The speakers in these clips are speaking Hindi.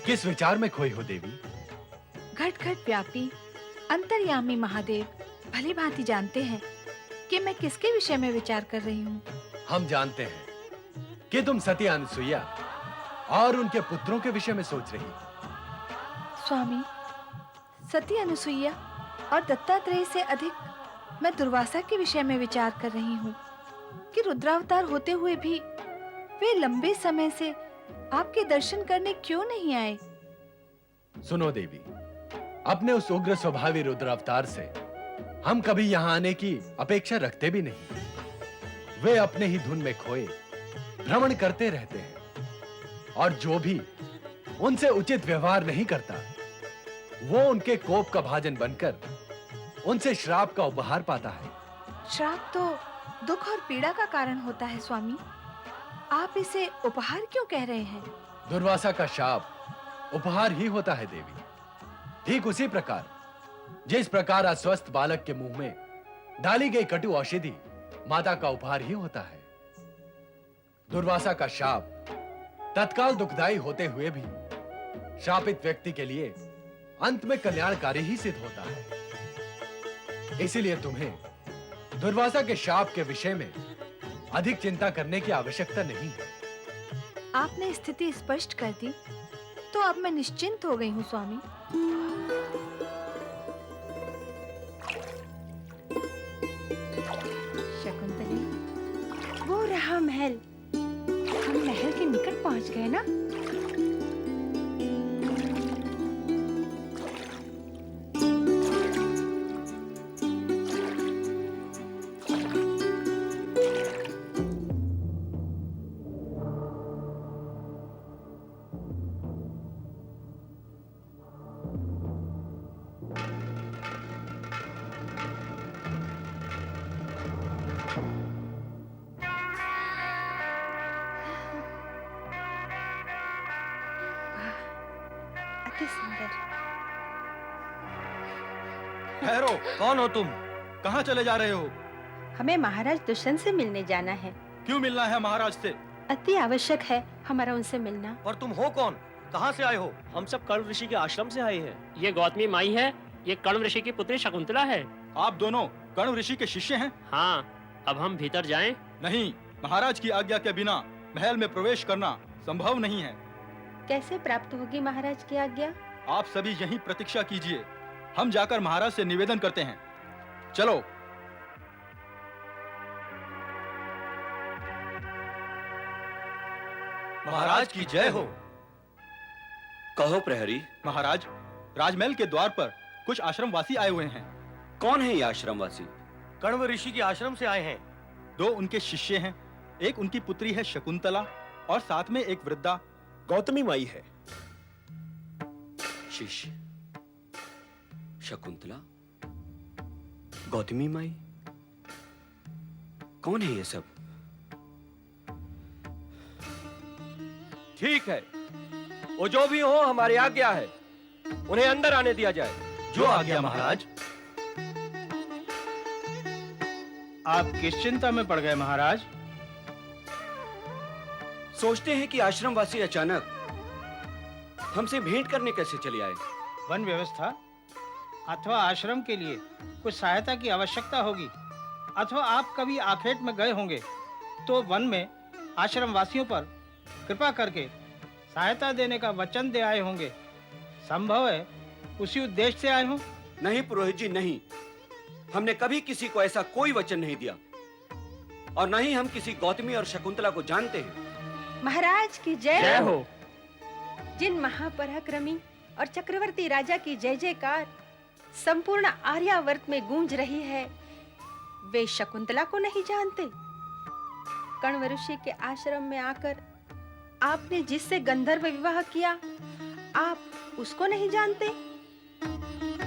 किस विचार में खोई हो देवी? घट घट व्यापी अंतर्यामी महादेव भली भांति जानते हैं कि मैं किसके विषय में विचार कर रही हूँ। हम जानते हैं कि तुम सती अनुसुईया और उनके पुत्रों के विषय में सोच रही। स्वामी, सती अनुसुईया और दत्तात्रेय से अधिक मैं दुर्वासा के विषय में विचार कर रही हूँ कि रुद्रावतार होते हुए भी वे लंबे समय से आपके दर्शन करने क्यों नहीं आए। सुनो देवी, अपने उस उग्र स्वभावी रुद्रावतार से हम कभी यहाँ आने की अपेक्षा रखते भी नहीं। वे अपने ही धुन में खोए भ्रमण करते रहते हैं और जो भी उनसे उचित व्यवहार नहीं करता वो उनके कोप का भाजन बनकर उनसे श्राप का उपहार पाता है। श्राप तो दुख और पीड़ा का कारण होता है स्वामी, आप इसे उपहार क्यों कह रहे हैं? दुर्वासा का शाप उपहार ही होता है देवी। ठीक उसी प्रकार जिस प्रकार अस्वस्थ बालक के मुंह में डाली गई कटु औषधि माता का उपहार ही होता है। दुर्वासा का शाप तत्काल दुखदाई होते हुए भी शापित व्यक्ति के लिए अंत में कल्याणकारी ही सिद्ध होता है। इसीलिए तुम्हें दुर्वासा के शाप के विषय में अधिक चिंता करने की आवश्यकता नहीं है। आपने स्थिति स्पष्ट कर दी तो अब मैं निश्चिंत हो गई हूँ स्वामी। शकुंतली, वो रहा महल। हम महल के निकट पहुंच गए ना? अति सुंदर। ठहरो, कौन हो तुम? कहाँ चले जा रहे हो? हमें महाराज दुष्यंत से मिलने जाना है। क्यों मिलना है महाराज से? अति आवश्यक है हमारा उनसे मिलना। पर तुम हो कौन? कहाँ से आए हो? हम सब कण्व ऋषि के आश्रम से आए हैं। ये गौतमी माई है, ये कण्व ऋषि की पुत्री शकुंतला है। आप दोनों कण्व ऋषि के शिष्य हैं? हाँ, अब हम भीतर जाएं? नहीं, महाराज की आज्ञा के बिना महल में प्रवेश करना संभव नहीं है। कैसे प्राप्त होगी महाराज की आज्ञा? आप सभी यहीं प्रतीक्षा कीजिए, हम जाकर महाराज से निवेदन करते हैं। चलो। महाराज की जय हो। कहो प्रहरी। महाराज, राजमहल के द्वार पर कुछ आश्रमवासी आए हुए हैं। कौन है ये आश्रमवासी? कण्व ऋषि के आश्रम से आए हैं। दो उनके शिष्य हैं, एक उनकी पुत्री है शकुंतला और साथ में एक वृद्धा गौतमी माई है। शिष्य शकुंतला, गौतमी माई, कौन है ये सब? ठीक है, वो जो भी हो हमारी आज्ञा है, उन्हें अंदर आने दिया जाए। जो आज्ञा महाराज। आप किस चिंता में पड़ गए महाराज? सोचते हैं कि आश्रमवासी अचानक हमसे भेंट करने कैसे चले आए। वन व्यवस्था अथवा आश्रम के लिए कुछ सहायता की आवश्यकता होगी, अथवा आप कभी आखेट में गए होंगे तो वन में आश्रम वासियों पर कृपा करके सहायता देने का वचन दे आए होंगे। संभव है उसी उद्देश्य से आए हों। नहीं पुरोहित जी, नहीं, हमने कभी किसी को ऐसा कोई वचन नहीं दिया और न ही हम किसी गौतमी और शकुंतला को जानते हैं। महाराज की जय जय हो। जिन महापराक्रमी और चक्रवर्ती राजा की जय जयकार संपूर्ण आर्यावर्त में गूंज रही है, वे शकुंतला को नहीं जानते? कण्व ऋषि के आश्रम में आकर आपने जिससे गंधर्व विवाह किया, आप उसको नहीं जानते?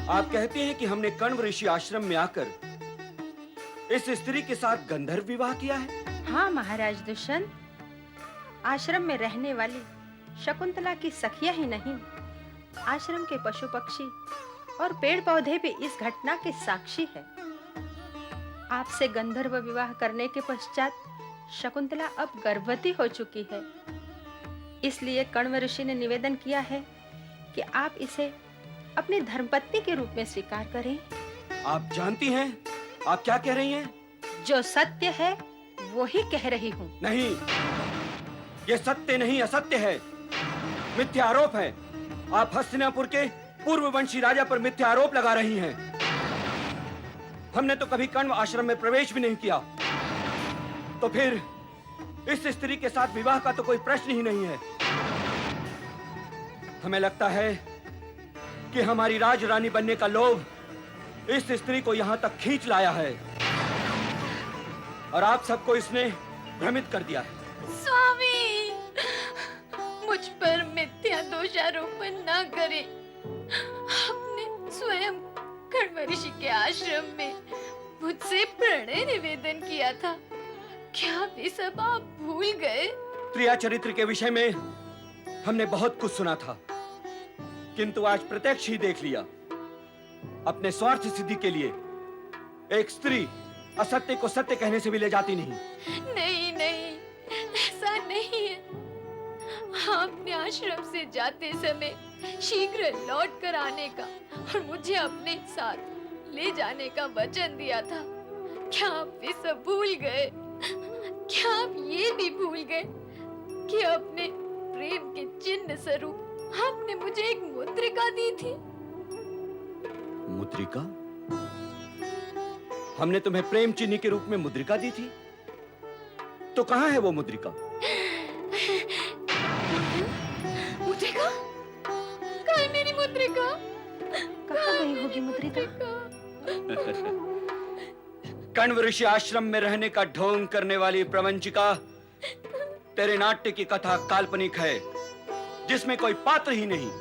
आप कहते हैं कि हमने कण्व ऋषि आश्रम में आकर इस स्त्री के साथ गंधर्व विवाह किया है? हाँ महाराज दुष्यंत, आश्रम में रहने वाली शकुंतला की सखिया ही नहीं, आश्रम के पशु पक्षी और पेड़ पौधे भी इस घटना के साक्षी है। आपसे गंधर्व विवाह करने के पश्चात शकुंतला अब गर्भवती हो चुकी है। इसलिए कण्व ऋषि ने निवेदन किया है कि आप इसे अपनी धर्मपत्नी के रूप में स्वीकार करें। आप जानती हैं आप क्या कह रही हैं? जो सत्य है वो ही कह रही हूँ। नहीं, ये सत्य नहीं असत्य है, मिथ्या आरोप है। आप हस्तिनापुर के पूर्ववंशी राजा पर मिथ्या आरोप लगा रही हैं। हमने तो कभी कण्व आश्रम में प्रवेश भी नहीं किया, तो फिर इस स्त्री के साथ विवाह का तो कोई प्रश्न ही नहीं है। हमें लगता है कि हमारी राजरानी बनने का लोभ इस स्त्री को यहां तक खींच लाया है और आप सबको इसने भ्रमित कर दिया है। स्वामी, मुझ पर मिथ्या दोषारोपण न करें। आपने स्वयं कण्व ऋषि के आश्रम में मुझसे प्रणय निवेदन किया था। क्या वे सब आप भूल गए? त्रिया चरित्र के विषय में हमने बहुत कुछ सुना था, किंतु आज प्रत्यक्ष ही देख लिया। अपने स्वार्थ सिद्धि के लिए एक स्त्री असत्य को सत्य कहने से भी ले जाती नहीं। नहीं नहीं, ऐसा नहीं है। आपने आश्रम से जाते समय शीघ्र लौट कर आने का और मुझे अपने साथ ले जाने का वचन दिया था। क्या आप ये सब भूल गए? क्या आप ये भी भूल गए कि अपने प्रेम के चिन्ह स्वरूप आपने मुझे एक मुद्रिका दी थी? मुद्रिका? हमने तुम्हें प्रेम चिन्ह के रूप में मुद्रिका दी थी? तो कहाँ है वो मुद्रिका? मुद्रिका? कहाँ है मेरी मुद्रिका? कहाँ गई होगी मुद्रिका? कण्व ऋषि आश्रम में रहने का ढोंग करने वाली प्रवंचिका, तेरे नाट्य की कथा काल्पनिक है, जिसमें कोई पात्र ही नहीं।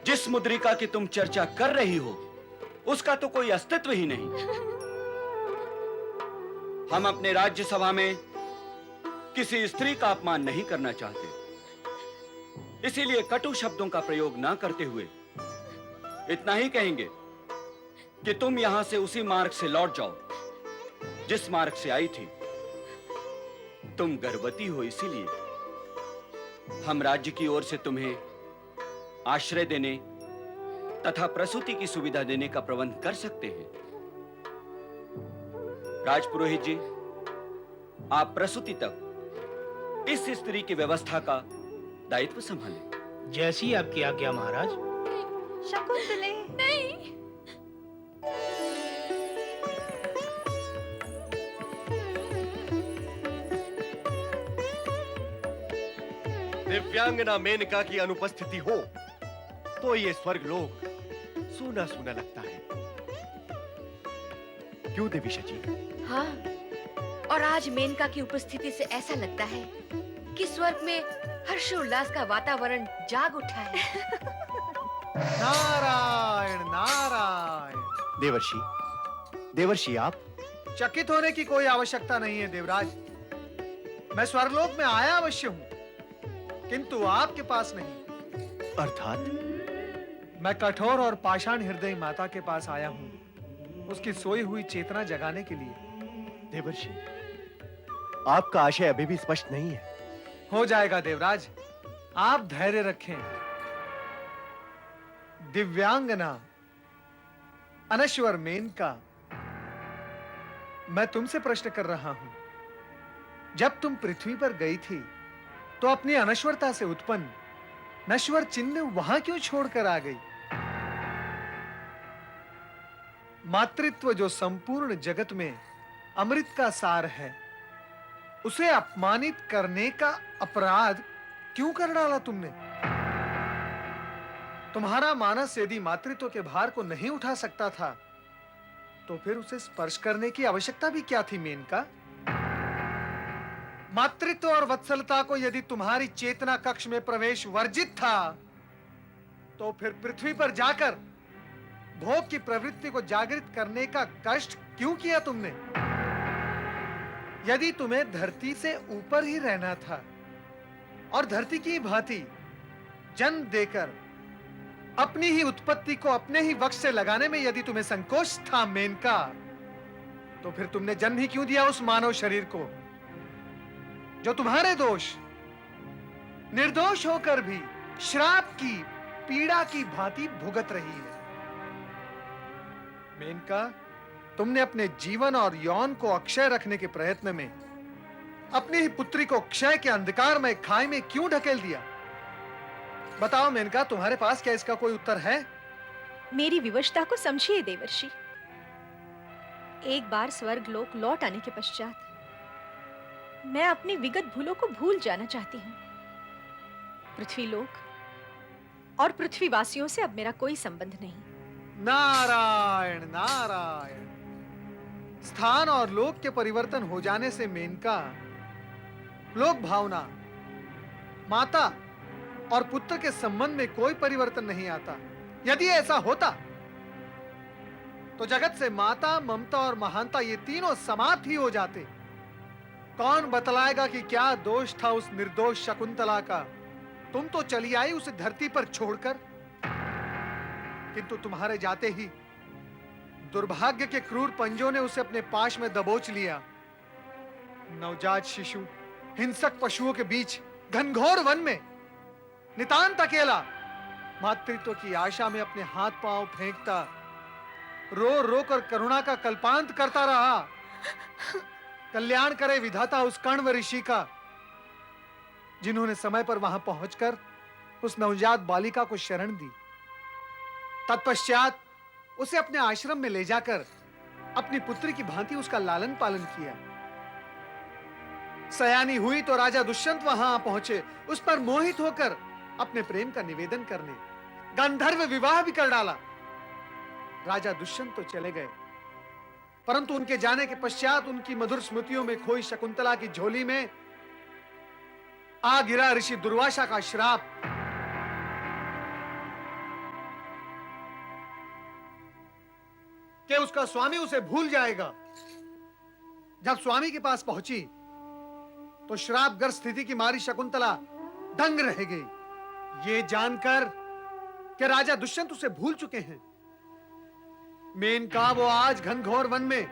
जिस मुद्रिका की तुम चर्चा कर रही हो, उसका तो कोई अस्तित्व ही नहीं। हम अपने राज्यसभा में किसी स्त्री का अपमान नहीं करना चाहते, इसीलिए कटु शब्दों का प्रयोग ना करते हुए इतना ही कहेंगे कि तुम यहां से उसी मार्ग से लौट जाओ जिस मार्ग से आई थी। तुम गर्भवती हो, इसीलिए हम राज्य की ओर से तुम्हें आश्रय देने तथा प्रसूति की सुविधा देने का प्रबंध कर सकते हैं। राजपुरोहित जी, आप प्रसूति तक इस स्त्री की व्यवस्था का दायित्व संभालें। जैसी आपकी आज्ञा महाराज। शकुंतले, नहीं। दिव्यांगना मेनका की अनुपस्थिति हो तो ये स्वर्गलोक सूना सूना लगता है। क्यों देवी शची? हाँ, और आज मेनका की उपस्थिति से ऐसा लगता है कि स्वर्ग में हर्षोल्लास का वातावरण जाग उठा है। नारायण नारायण। देवर्षि, देवर्षि आप? चकित होने की कोई आवश्यकता नहीं है देवराज। मैं स्वर्गलोक में आया अवश्य हूं, किंतु आपके पास नहीं। अर्थात? मैं कठोर और पाषाण हृदय माता के पास आया हूं, उसकी सोई हुई चेतना जगाने के लिए। देवर्षि, आपका आशय अभी भी स्पष्ट नहीं है। हो जाएगा देवराज, आप धैर्य रखें। दिव्यांगना अनश्वर मेनका, मैं तुमसे प्रश्न कर रहा हूं। जब तुम पृथ्वी पर गई थी तो अपनी अनश्वरता से उत्पन्न नश्वर चिन्ह वहां क्यों छोड़कर आ गई? मातृत्व जो संपूर्ण जगत में अमृत का सार है, उसे अपमानित करने का अपराध क्यों कर डाला तुमने? तुम्हारा मानस यदि मातृत्व के भार को नहीं उठा सकता था, तो फिर उसे स्पर्श करने की आवश्यकता भी क्या थी मेनका? मातृत्व और वत्सलता को यदि तुम्हारी चेतना कक्ष में प्रवेश वर्जित था, तो फिर पृथ्वी पर जाकर भोग की प्रवृत्ति को जागृत करने का कष्ट क्यों किया तुमने? यदि तुम्हें धरती से ऊपर ही रहना था और धरती की भांति जन्म देकर अपनी ही उत्पत्ति को अपने ही वक्ष से लगाने में यदि तुम्हें संकोच था मेनका, तो फिर तुमने जन्म ही क्यों दिया उस मानव शरीर को जो तुम्हारे दोष, निर्दोष होकर भी श्राप की पीड़ा की भांति भुगत रही है। मेनका, तुमने अपने जीवन और यौन को अक्षय रखने के प्रयत्न में अपनी ही पुत्री को क्षय के अंधकार में खाई में क्यों ढकेल दिया? बताओ मेनका, तुम्हारे पास क्या इसका कोई उत्तर है? मेरी विवशता को समझिए देवर्षि। एक बार स्वर्ग लोक लौट आने के पश्चात मैं अपनी विगत भूलों को भूल जाना चाहती हूँ। पृथ्वी लोक और पृथ्वीवासियों से अब मेरा कोई संबंध नहीं। नारायण नारायण। स्थान और लोक के परिवर्तन हो जाने से मेनका, लोक भावना, माता और पुत्र के संबंध में कोई परिवर्तन नहीं आता। यदि ऐसा होता तो जगत से माता, ममता और महानता ये तीनों समाप्त ही हो जाते। कौन बतलाएगा कि क्या दोष था उस निर्दोष शकुंतला का? तुम तो चली आई उसे धरती पर छोड़कर, किंतु तुम्हारे जाते ही दुर्भाग्य के क्रूर पंजों ने उसे अपने पाश में दबोच लिया। नवजात शिशु हिंसक पशुओं के बीच घनघोर वन में नितांत अकेला मातृत्व की आशा में अपने हाथ पांव फेंकता, रो रो कर करुणा का कल्पांत करता रहा। कल्याण करे विधाता उस कण्व ऋषि का, जिन्होंने समय पर वहां पहुंचकर उस नवजात बालिका को शरण दी। तत्पश्चात उसे अपने आश्रम में ले जाकर अपनी पुत्री की भांति उसका लालन पालन किया। सयानी हुई तो राजा दुष्यंत वहां पहुंचे, उस पर मोहित होकर अपने प्रेम का निवेदन करने गंधर्व विवाह भी कर डाला। राजा दुष्यंत तो चले गए, परंतु उनके जाने के पश्चात उनकी मधुर स्मृतियों में खोई शकुंतला की झोली में आ गिरा ऋषि दुर्वासा का श्राप। कि उसका स्वामी उसे भूल जाएगा। जब स्वामी के पास पहुंची तो श्रापग्रस्त स्थिति की मारी शकुंतला दंग रह गई, ये जानकर कि राजा दुष्यंत उसे भूल चुके हैं। मेनका वो आज घनघोर वन में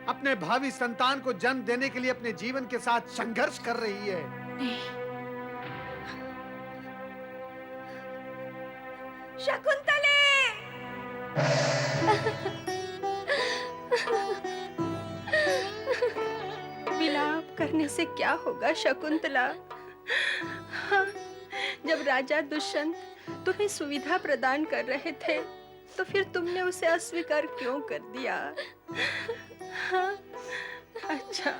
अपने भावी संतान को जन्म देने के लिए अपने जीवन के साथ संघर्ष कर रही है। शकुंतले! विलाप करने से क्या होगा शकुंतला? हाँ, जब राजा दुष्यंत तुम्हें सुविधा प्रदान कर रहे थे तो फिर तुमने उसे अस्वीकार क्यों कर दिया? हाँ, अच्छा,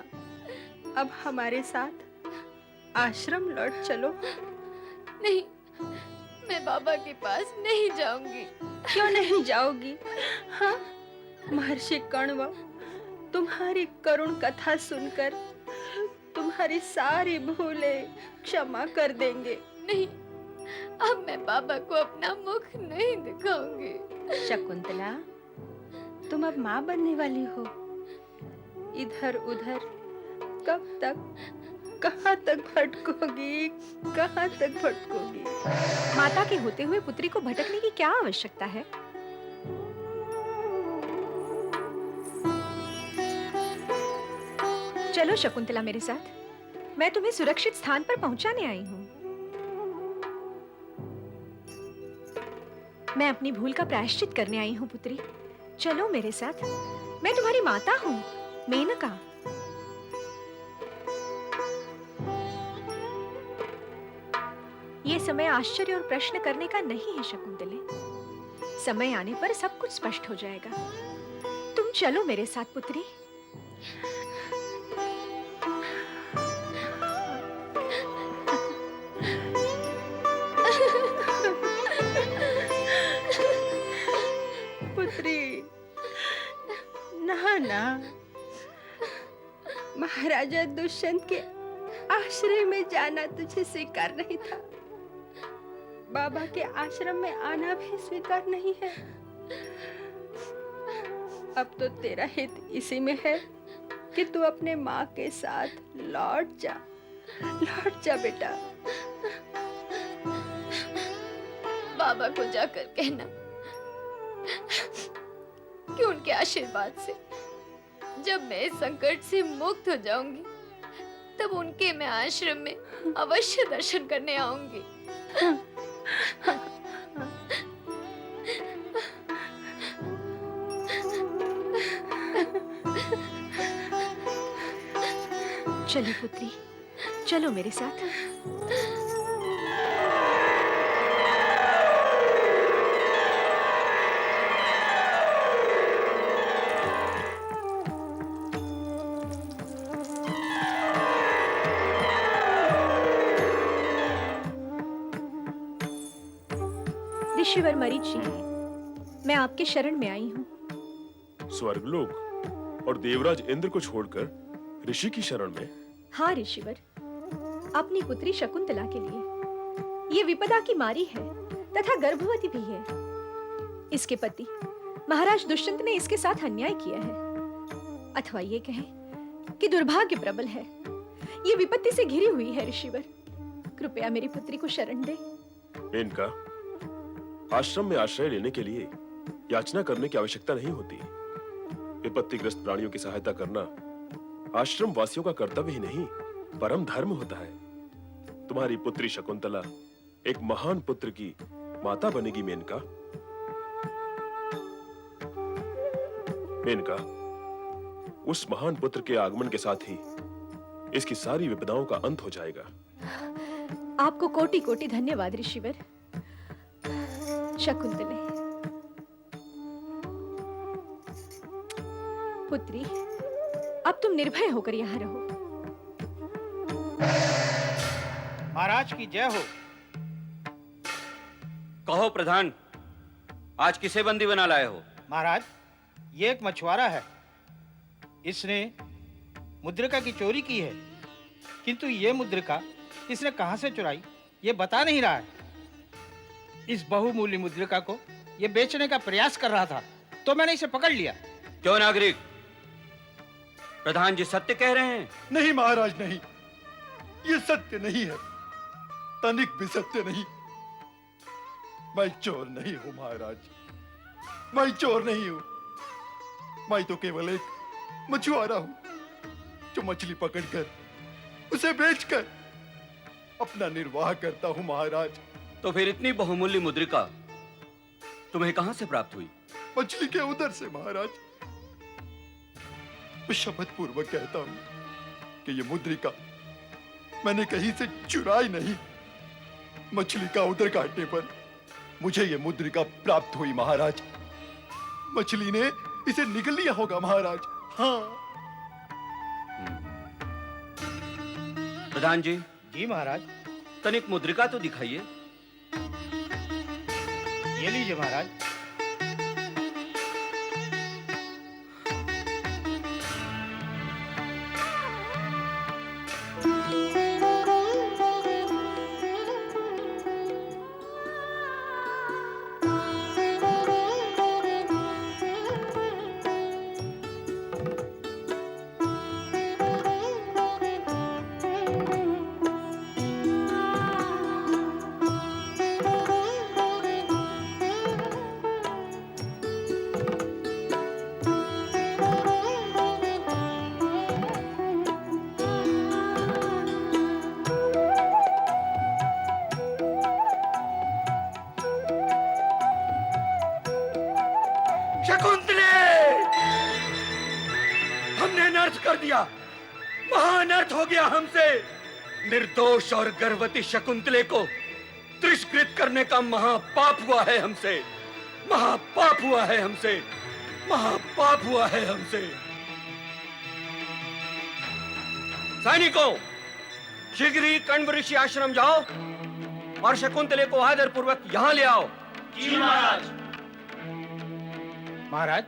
अब हमारे साथ आश्रम लौट चलो। नहीं, मैं बाबा के पास नहीं जाऊंगी। क्यों नहीं जाओगी? हाँ, महर्षि कण्व तुम्हारी करुण कथा सुनकर तुम्हारी सारी भूलें क्षमा कर देंगे। नहीं, अब मैं बाबा को अपना मुख नहीं दिखाऊंगी। शकुंतला, तुम अब माँ बनने वाली हो। इधर उधर कब तक, कहाँ तक भटकोगी, कहाँ तक भटकोगी? माता के होते हुए पुत्री को भटकने की क्या आवश्यकता है? चलो शकुंतला मेरे साथ, मैं तुम्हें सुरक्षित स्थान पर पहुंचाने आई हूँ। मैं अपनी भूल का प्रायश्चित करने आई हूँ पुत्री। चलो मेरे साथ, मैं तुम्हारी माता हूँ, मेनका। ये समय आश्चर्य और प्रश्न करने का नहीं है शकुंतले। समय आने पर सब कुछ स्पष्ट हो जाएगा। तुम चलो मेरे साथ पुत्री। पुत्री, ना, महाराजा दुष्यंत के आश्रय में जाना तुझे स्वीकार नहीं था। बाबा के आश्रम में आना भी स्वीकार नहीं है। अब तो तेरा हित इसी में है कि तू अपने माँ के साथ लौट जा बेटा। बाबा को जाकर कहना कि उनके आशीर्वाद से जब मैं इस संकट से मुक्त हो जाऊंगी तब उनके मैं आश्रम में अवश्य दर्शन करने आऊंगी। चलो पुत्री, चलो मेरे साथ। ऋषिवर मरीच जी, मैं आपके शरण में आई हूँ। स्वर्गलोक और देवराज इंद्र को छोड़कर ऋषि की शरण में? हाँ ऋषिवर, अपनी पुत्री शकुंतला के लिए। ये विपदा की मारी है तथा गर्भवती भी है। इसके पति महाराज दुष्यंत ने इसके साथ अन्याय किया है, अथवा ये कहें कि दुर्भाग्य प्रबल है। ये विपत्ति से घिरी हुई है ऋषिवर, कृपया मेरी पुत्री को शरण दे। इनका आश्रम में आश्रय लेने के लिए याचना करने की आवश्यकता नहीं होती। विपत्तिग्रस्त प्राणियों की सहायता करना आश्रम वासियों का कर्तव्य ही नहीं, परम धर्म होता है। तुम्हारी पुत्री शकुंतला एक महान पुत्र की माता बनेगी मेनका। मेनका, उस महान पुत्र के आगमन के साथ ही इसकी सारी विपदाओं का अंत हो जाएगा। आपको कोटि कोटि धन्यवाद ऋषिवर। शकुंतले, पुत्री, अब तुम निर्भय होकर यहाँ रहो। महाराज की जय हो। कहो प्रधान, आज किसे बंदी बना लाए हो? महाराज, ये एक मछुआरा है। इसने मुद्रिका की चोरी की है, किंतु ये मुद्रिका इसने कहां से चुराई ये बता नहीं रहा है। इस बहुमूल्य मुद्रिका को ये बेचने का प्रयास कर रहा था, तो मैंने इसे पकड़ लिया। क्यों नागरिक, प्रधान जी सत्य कह रहे हैं? नहीं महाराज, नहीं, ये सत्य नहीं है, तनिक भी सत्य नहीं। मैं चोर नहीं हूं महाराज, मैं चोर नहीं हूं। मैं तो केवल एक मछुआरा हूं जो मछली पकड़कर उसे बेचकर अपना निर्वाह करता हूं महाराज। तो फिर इतनी बहुमूल्य मुद्रिका तुम्हें कहां से प्राप्त हुई? मछली के उधर से महाराज। मैं शपथ पूर्वक कहता हूं कि ये मुद्रिका मैंने कहीं से चुराई नहीं। मछली का उधर काटने पर मुझे ये मुद्रिका प्राप्त हुई महाराज। मछली ने इसे निगल लिया होगा महाराज। हाँ। प्रधान जी। जी महाराज। तनिक मुद्रिका तो दिखाइए। ये लीजिए महाराज। शकुंतले, हमने अनर्थ कर दिया, महाअनर्थ हो गया हमसे। निर्दोष और गर्भवती शकुंतले को तिरस्कृत करने का महापाप हुआ है हमसे, महापाप हुआ है हमसे, महापाप हुआ है हमसे। सैनिकों, शीघ्र ही कण्व ऋषि आश्रम जाओ और शकुंतले को आदर पूर्वक यहां ले आओ। जी महाराज। महाराज,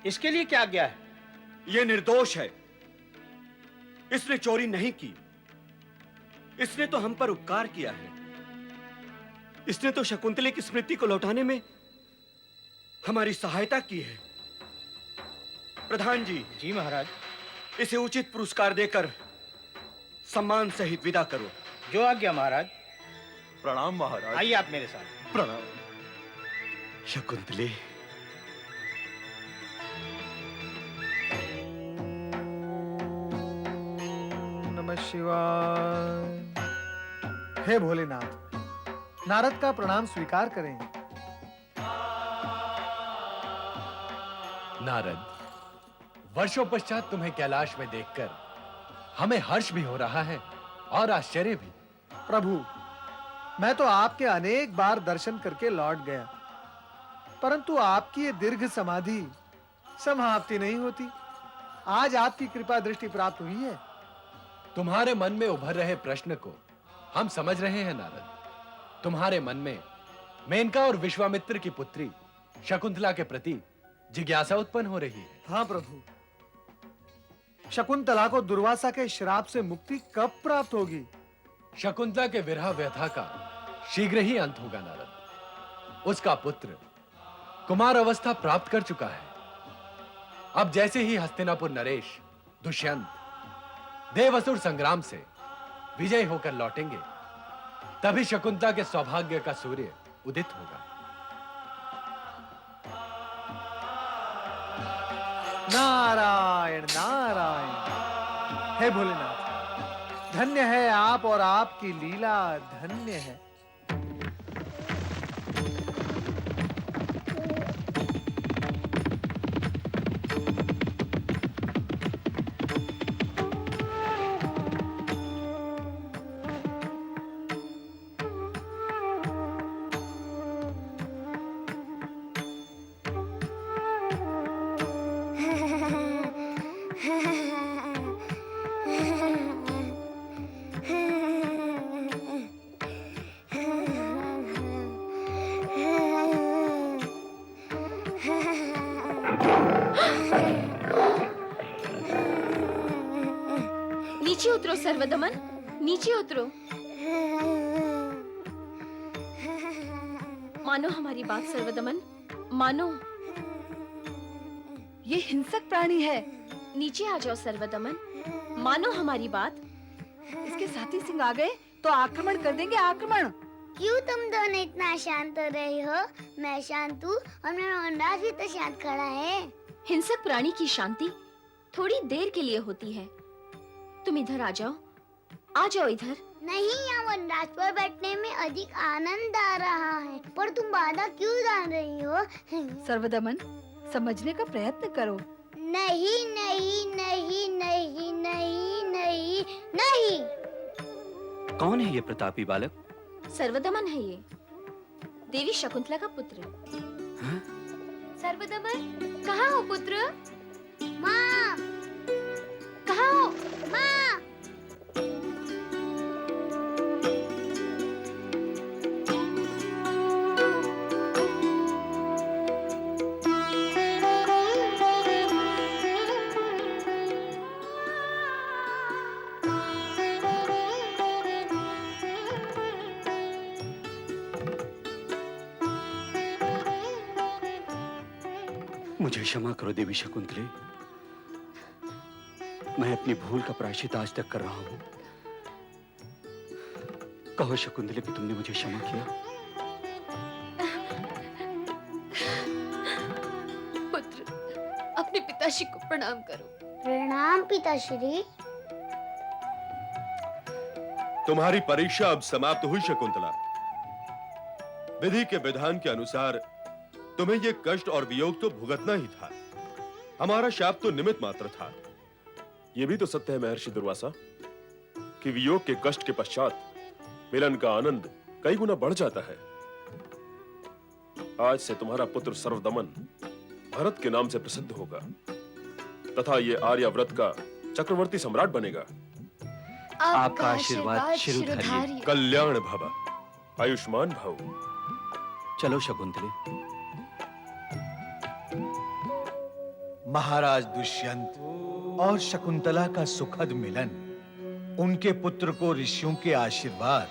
इसके लिए क्या आज्ञा है? यह निर्दोष है, इसने चोरी नहीं की, इसने तो हम पर उपकार किया है। इसने तो शकुंतले की स्मृति को लौटाने में हमारी सहायता की है। प्रधान जी। जी महाराज। इसे उचित पुरस्कार देकर सम्मान सहित विदा करो। जो आज्ञा महाराज। प्रणाम महाराज। आइए आप मेरे साथ। प्रणाम। शकुंतले, नमः शिवाय। हे भोलेनाथ, नारद का प्रणाम स्वीकार करें। नारद, वर्षों पश्चात तुम्हें कैलाश में देखकर हमें हर्ष भी हो रहा है और आश्चर्य भी। प्रभु, मैं तो आपके अनेक बार दर्शन करके लौट गया, परंतु आपकी ये दीर्घ समाधि समाप्ति नहीं होती। आज आपकी कृपा दृष्टि प्राप्त हुई है। तुम्हारे मन में उभर रहे प्रश्न को हम समझ रहे हैं नारद। तुम्हारे मन में मेनका और विश्वामित्र की पुत्री शकुंतला के प्रति जिज्ञासा उत्पन्न हो रही है। हाँ प्रभु, शकुंतला को दुर्वासा के श्राप से मुक्ति कब प्राप्त होगी? शकुंतला के विरह व्यथा का शीघ्र ही अंत होगा नारद। उसका पुत्र कुमार अवस्था प्राप्त कर चुका है। अब जैसे ही हस्तिनापुर नरेश, दुष्यंत, देवअसुर संग्राम से विजय होकर लौटेंगे, तभी शकुंतला के सौभाग्य का सूर्य उदित होगा। नारायण नारायण। हे भोलेनाथ, धन्य है आप और आपकी लीला धन्य है। नीचे उतरो सर्वदमन, नीचे उतरो। मानो हमारी बात सर्वदमन, मानो। ये हिंसक प्राणी है। नीचे आ जाओ सर्वदमन, मानो हमारी बात। इसके साथी सिंह आ गए तो आक्रमण कर देंगे, आक्रमण। क्यों तुम दोनों इतना शांत हो रहे हो? मैं शांत हूँ और मेरा वनराज भी तो शांत खड़ा है। हिंसक प्राणी की शांति थोड़ी देर के लिए होती है। तुम इधर आ जाओ इधर। नहीं, यहाँ वनराज पर बैठने में अधिक आनंद आ रहा है, पर तुम बाधा क्यों डाल रही हो? सर्वदमन, समझने का प्रयत्न करो। नहीं नहीं नहीं नहीं नहीं नहीं नहीं। कौन है ये प्रतापी बालक? सर्वदमन है ये, देवी शकुंतला का पुत्र। हाँ? सर्वदमन, कहाँ हो पुत्र? माँ, कहाँ हो? माँ। मुझे क्षमा करो देवी शकुंतले, मैं अपनी भूल का प्रायश्चित आज तक कर रहा हूँ। कहो शकुंतले कि तुमने मुझे क्षमा किया। पुत्र, अपने पिताश्री को प्रणाम करो। प्रणाम पिताश्री। तुम्हारी परीक्षा अब समाप्त हुई शकुंतला। विधि के विधान के अनुसार तुम्हें ये कष्ट और वियोग तो भुगतना ही था। हमारा शाप तो निमित्त मात्र था। यह भी तो सत्य है महर्षि दुर्वासा कि वियोग के कष्ट के पश्चात मिलन का आनंद कई गुना बढ़ जाता है। आज से तुम्हारा पुत्र सर्वदमन भरत के नाम से प्रसिद्ध होगा तथा ये आर्याव्रत का चक्रवर्ती सम्राट बनेगा। आपका आशीर्वाद शिरोधार्य। कल्याण भव, आयुष्मान भव। चलो शकुंतले। महाराज दुष्यंत और शकुंतला का सुखद मिलन, उनके पुत्र को ऋषियों के आशीर्वाद,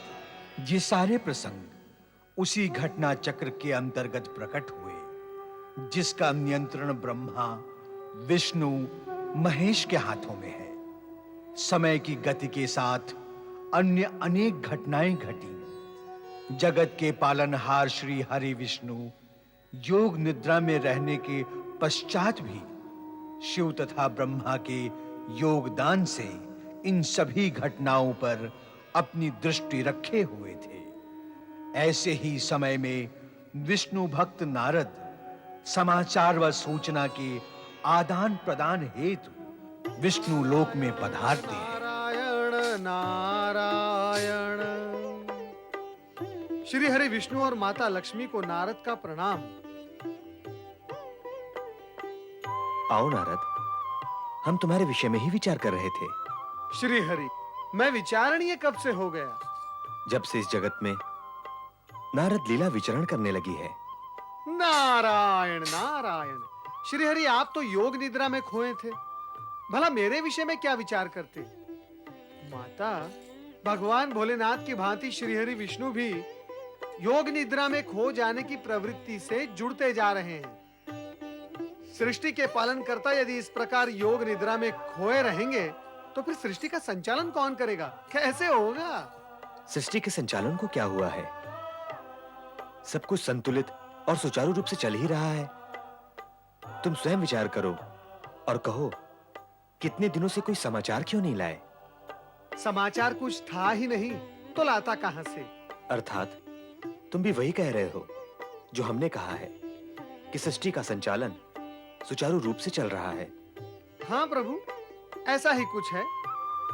ये सारे प्रसंग उसी घटना चक्र के अंतर्गत प्रकट हुए जिसका नियंत्रण ब्रह्मा, विष्णु, महेश के हाथों में है। समय की गति के साथ अन्य अनेक घटनाएं घटी। जगत के पालनहार श्री हरि विष्णु योग निद्रा में रहने के पश्चात भी शिव तथा ब्रह्मा के योगदान से इन सभी घटनाओं पर अपनी दृष्टि रखे हुए थे। ऐसे ही समय में विष्णु भक्त नारद समाचार व सूचना के आदान प्रदान हेतु विष्णु लोक में पधारते हैं। नारायण। श्री हरि विष्णु और माता लक्ष्मी को नारद का प्रणाम। आओ नारद, हम तुम्हारे विषय में ही विचार कर रहे थे। श्री हरि, मैं विचारणीय कब से हो गया? जब से इस जगत में नारद लीला विचरण करने लगी है। नारायण नारायण। श्री हरि, आप तो योग निद्रा में खोए थे, भला मेरे विषय में क्या विचार करते? माता, भगवान भोलेनाथ की भांति श्री हरि विष्णु भी योग निद्रा में खो जाने की प्रवृत्ति से जुड़ते जा रहे हैं। सृष्टि के पालन करता यदि इस प्रकार योग निद्रा में खोए रहेंगे तो फिर सृष्टि का संचालन कौन करेगा? कैसे होगा? सृष्टि के संचालन को क्या हुआ है? सब कुछ संतुलित और सुचारू रूप से चल ही रहा है। तुम स्वयं विचार करो और कहो, कितने दिनों से कोई समाचार क्यों नहीं लाए? समाचार कुछ था ही नहीं तो लाता कहां से? अर्थात तुम भी वही कह रहे हो जो हमने कहा है कि सृष्टि का संचालन सुचारू रूप से चल रहा है। हाँ प्रभु, ऐसा ही कुछ है।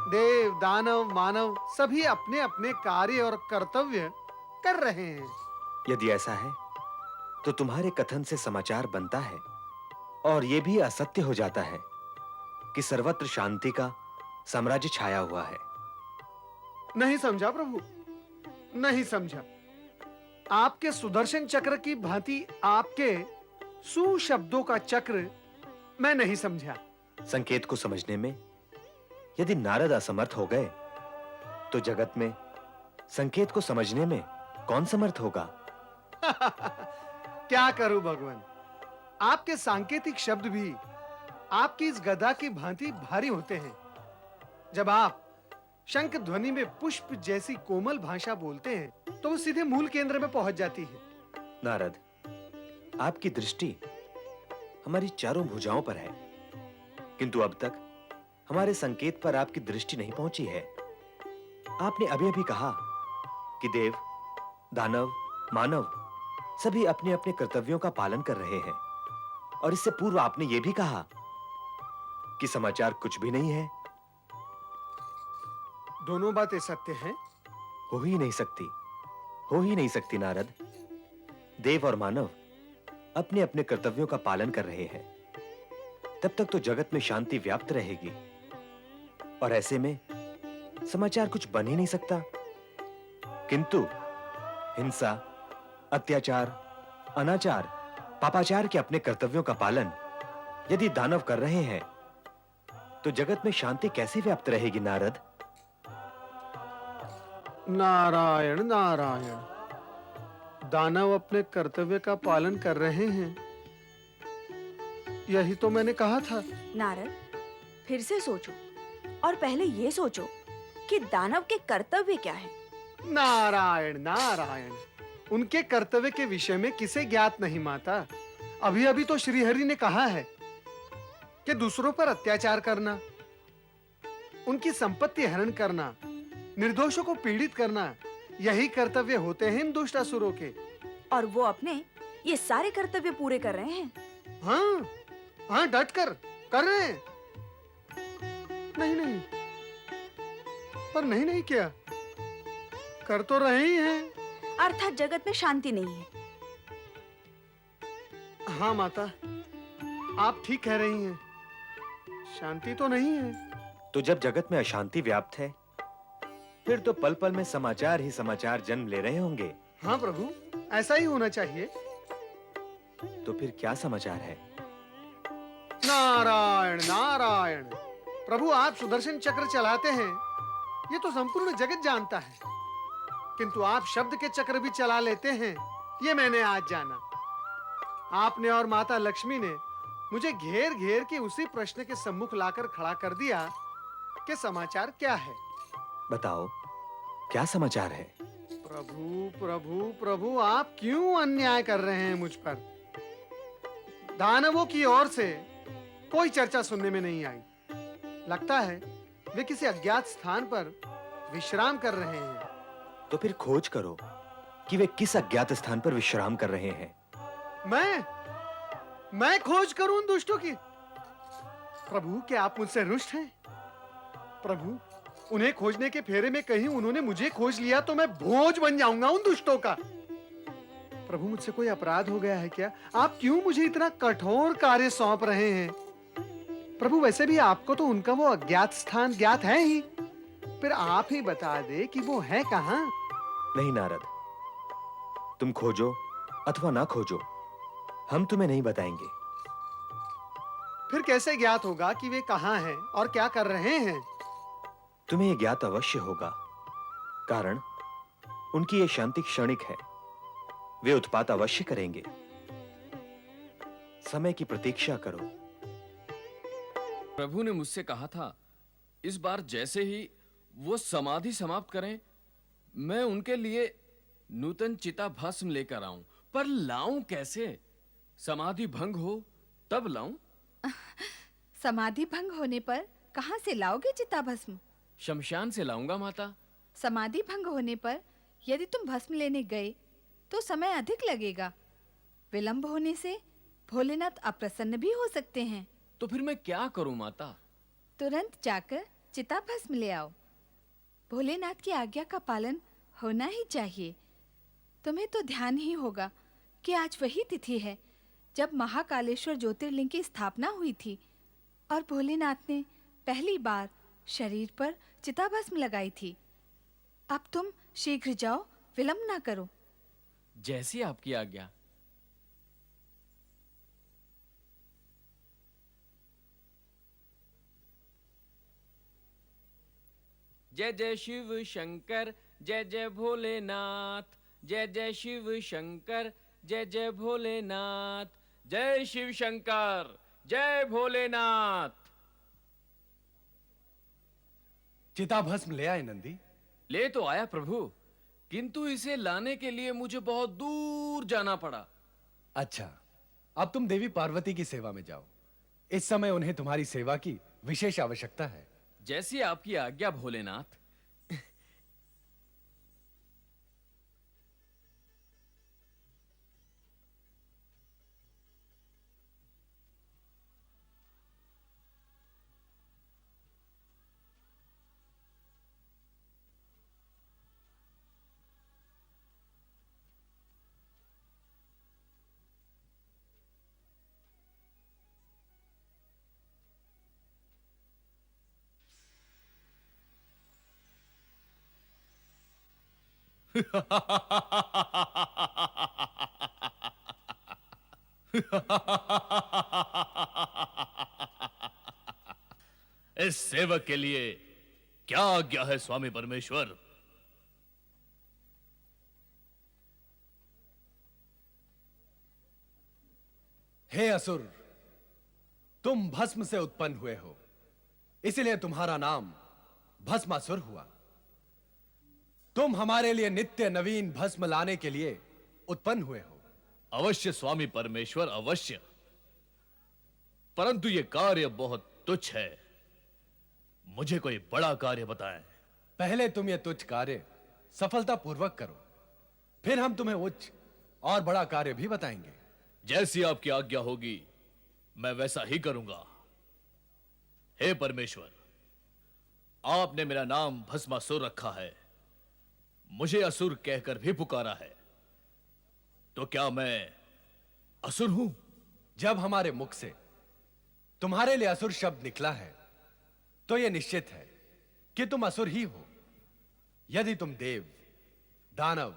देव, दानव, मानव सभी अपने अपने कार्य और कर्तव्य कर रहे हैं। यदि ऐसा है तो तुम्हारे कथन से समाचार बनता है और यह भी असत्य हो जाता है कि सर्वत्र शांति का साम्राज्य छाया हुआ है। नहीं समझा प्रभु, नहीं समझा। आपके सुदर्शन चक्र की भांति आपके सुशब्दों का चक्र मैं नहीं समझा। संकेत को समझने में यदि नारद असमर्थ हो गए तो जगत में संकेत को समझने में कौन समर्थ होगा? क्या करूं भगवान, आपके सांकेतिक शब्द भी आपकी इस गदा की भांति भारी होते हैं। जब आप शंख ध्वनि में पुष्प जैसी कोमल भाषा बोलते हैं तो वो सीधे मूल केंद्र में पहुंच जाती है। नारद, आपकी दृष्टि हमारी चारों भुजाओं पर है, किंतु अब तक हमारे संकेत पर आपकी दृष्टि नहीं पहुंची है। आपने अभी अभी कहा कि देव, दानव, मानव सभी अपने अपने कर्तव्यों का पालन कर रहे हैं, और इससे पूर्व आपने यह भी कहा कि समाचार कुछ भी नहीं है। दोनों बातें सत्य हैं? हो ही नहीं सकती, हो ही नहीं सकती नारद। देव और मानव अपने अपने कर्तव्यों का पालन कर रहे हैं, तब तक तो जगत में शांति व्याप्त रहेगी, और ऐसे में समाचार कुछ बन ही नहीं सकता। किंतु हिंसा, अत्याचार, अनाचार, पापाचार के अपने कर्तव्यों का पालन यदि दानव कर रहे हैं तो जगत में शांति कैसे व्याप्त रहेगी नारद? नारायण नारायण। दानव अपने कर्तव्य का पालन कर रहे हैं, यही तो मैंने कहा था। नारद, फिर से सोचो और पहले ये सोचो कि दानव के कर्तव्य क्या है। नारायण नारायण। उनके कर्तव्य के विषय में किसे ज्ञात नहीं माता। अभी अभी तो श्री हरि ने कहा है कि दूसरों पर अत्याचार करना, उनकी संपत्ति हरण करना, निर्दोषों को पीड़ित करना, यही कर्तव्य होते हैं इन दुष्ट असुरों के। और वो अपने ये सारे कर्तव्य पूरे कर रहे हैं। हाँ हाँ, डट कर रहे हैं। नहीं नहीं, पर नहीं नहीं क्या कर तो रहे ही हैं। अर्थात जगत में शांति नहीं है। हाँ माता, आप ठीक कह रही हैं, शांति तो नहीं है। तो जब जगत में अशांति व्याप्त है फिर तो पल पल में समाचार ही समाचार जन्म ले रहे होंगे। हाँ प्रभु, ऐसा ही होना चाहिए। तो फिर क्या समाचार है? नारायण नारायण। प्रभु, आप सुदर्शन चक्र चलाते हैं, ये तो संपूर्ण जगत जानता है, किंतु आप शब्द के चक्र भी चला लेते हैं, ये मैंने आज जाना। आपने और माता लक्ष्मी ने मुझे घेर घेर के उसी प्रश्न के सम्मुख लाकर खड़ा कर दिया कि समाचार क्या है। बताओ, क्या समाचार है? प्रभु प्रभु प्रभु, आप क्यों अन्याय कर रहे हैं मुझ पर? दानवों की ओर से कोई चर्चा सुनने में नहीं आई। लगता है वे किसी अज्ञात स्थान पर विश्राम कर रहे हैं। तो फिर खोज करो कि वे किस अज्ञात स्थान पर विश्राम कर रहे हैं। मैं खोज करूं उन दुष्टों की? प्रभु, क्या आप मुझसे रुष्ट हैं? प्रभु, उन्हें खोजने के फेरे में कहीं उन्होंने मुझे खोज लिया तो मैं भोज बन जाऊंगा उन दुष्टों का। प्रभु, मुझसे कोई अपराध हो गया है क्या? आप क्यों मुझे इतना कठोर कार्य सौंप रहे हैं? प्रभु, वैसे भी आपको तो उनका वो अज्ञात स्थान ज्ञात है ही, फिर आप ही बता दे कि वो है कहाँ। नहीं नारद, तुम खोजो अथवा ना खोजो, हम तुम्हें नहीं बताएंगे। फिर कैसे ज्ञात होगा कि वे कहाँ हैं और क्या कर रहे हैं? तुम्हें यह ज्ञात अवश्य होगा, कारण उनकी ये शांति क्षणिक है। वे उत्पात अवश्य करेंगे। समय की प्रतीक्षा करो। प्रभु ने मुझसे कहा था, इस बार जैसे ही वो समाधि समाप्त करें, मैं उनके लिए नूतन चिता भस्म लेकर आऊं। पर लाऊं कैसे? समाधि भंग हो तब लाऊं। समाधि भंग होने पर कहाँ से लाओगे चिता भस्म? शमशान से लाऊंगा माता। समाधि भंग होने पर यदि तुम भस्म लेने गए तो समय अधिक लगेगा। विलंब होने से भोलेनाथ अप्रसन्न भी हो सकते हैं। तो फिर मैं क्या करूं माता? तुरंत जाकर चिता भस्म ले आओ। भोलेनाथ की आज्ञा का पालन होना ही चाहिए। तुम्हें तो ध्यान ही होगा कि आज वही तिथि है जब महाकालेश्वर ज्योतिर्लिंग की स्थापना हुई थी और भोलेनाथ ने पहली बार शरीर पर चिता भस्म लगाई थी। अब तुम शीघ्र जाओ, विलंब ना करो। जैसी आपकी आज्ञा। जय जय शिव शंकर, जय जय भोलेनाथ। जय जय शिव शंकर, जय जय भोलेनाथ। जय शिव शंकर, जय भोलेनाथ। चिता भस्म ले आए नंदी? ले तो आया प्रभु, किंतु इसे लाने के लिए मुझे बहुत दूर जाना पड़ा। अच्छा, अब तुम देवी पार्वती की सेवा में जाओ। इस समय उन्हें तुम्हारी सेवा की विशेष आवश्यकता है। जैसी आपकी आज्ञा भोलेनाथ। इस सेवक के लिए क्या आज्ञा है स्वामी परमेश्वर? हे असुर, तुम भस्म से उत्पन्न हुए हो, इसलिए तुम्हारा नाम भस्मासुर हुआ। तुम हमारे लिए नित्य नवीन भस्म लाने के लिए उत्पन्न हुए हो। अवश्य स्वामी परमेश्वर, अवश्य। परंतु यह कार्य बहुत तुच्छ है। मुझे कोई बड़ा कार्य बताएं। पहले तुम यह तुच्छ कार्य सफलतापूर्वक करो, फिर हम तुम्हें उच्च और बड़ा कार्य भी बताएंगे। जैसी आपकी आज्ञा होगी मैं वैसा ही करूंगा। हे परमेश्वर, आपने मेरा नाम भस्मासुर रखा है, मुझे असुर कहकर भी पुकारा है, तो क्या मैं असुर हूं? जब हमारे मुख से तुम्हारे लिए असुर शब्द निकला है तो यह निश्चित है कि तुम असुर ही हो। यदि तुम देव, दानव,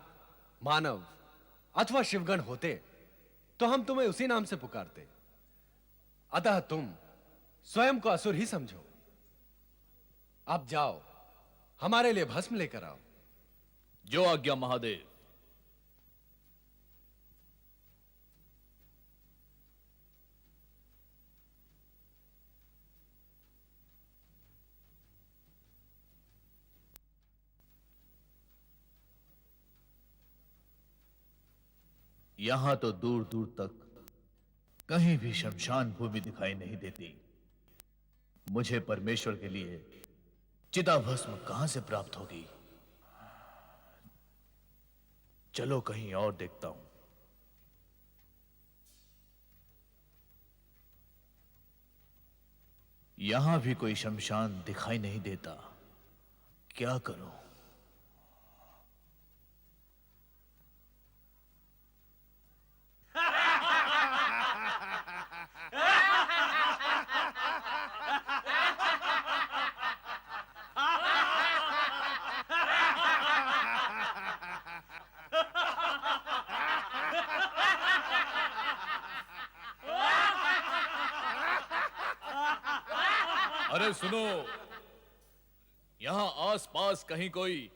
मानव अथवा शिवगण होते तो हम तुम्हें उसी नाम से पुकारते। अतः तुम स्वयं को असुर ही समझो। अब जाओ, हमारे लिए भस्म लेकर आओ। जो आज्ञा महादेव। यहां तो दूर दूर तक कहीं भी शमशान भूमि दिखाई नहीं देती। मुझे परमेश्वर के लिए चिताभस्म कहां से प्राप्त होगी? चलो कहीं और देखता हूं। यहां भी कोई शमशान दिखाई नहीं देता। क्या करूं? अरे सुनो, यहां आसपास कहीं कोई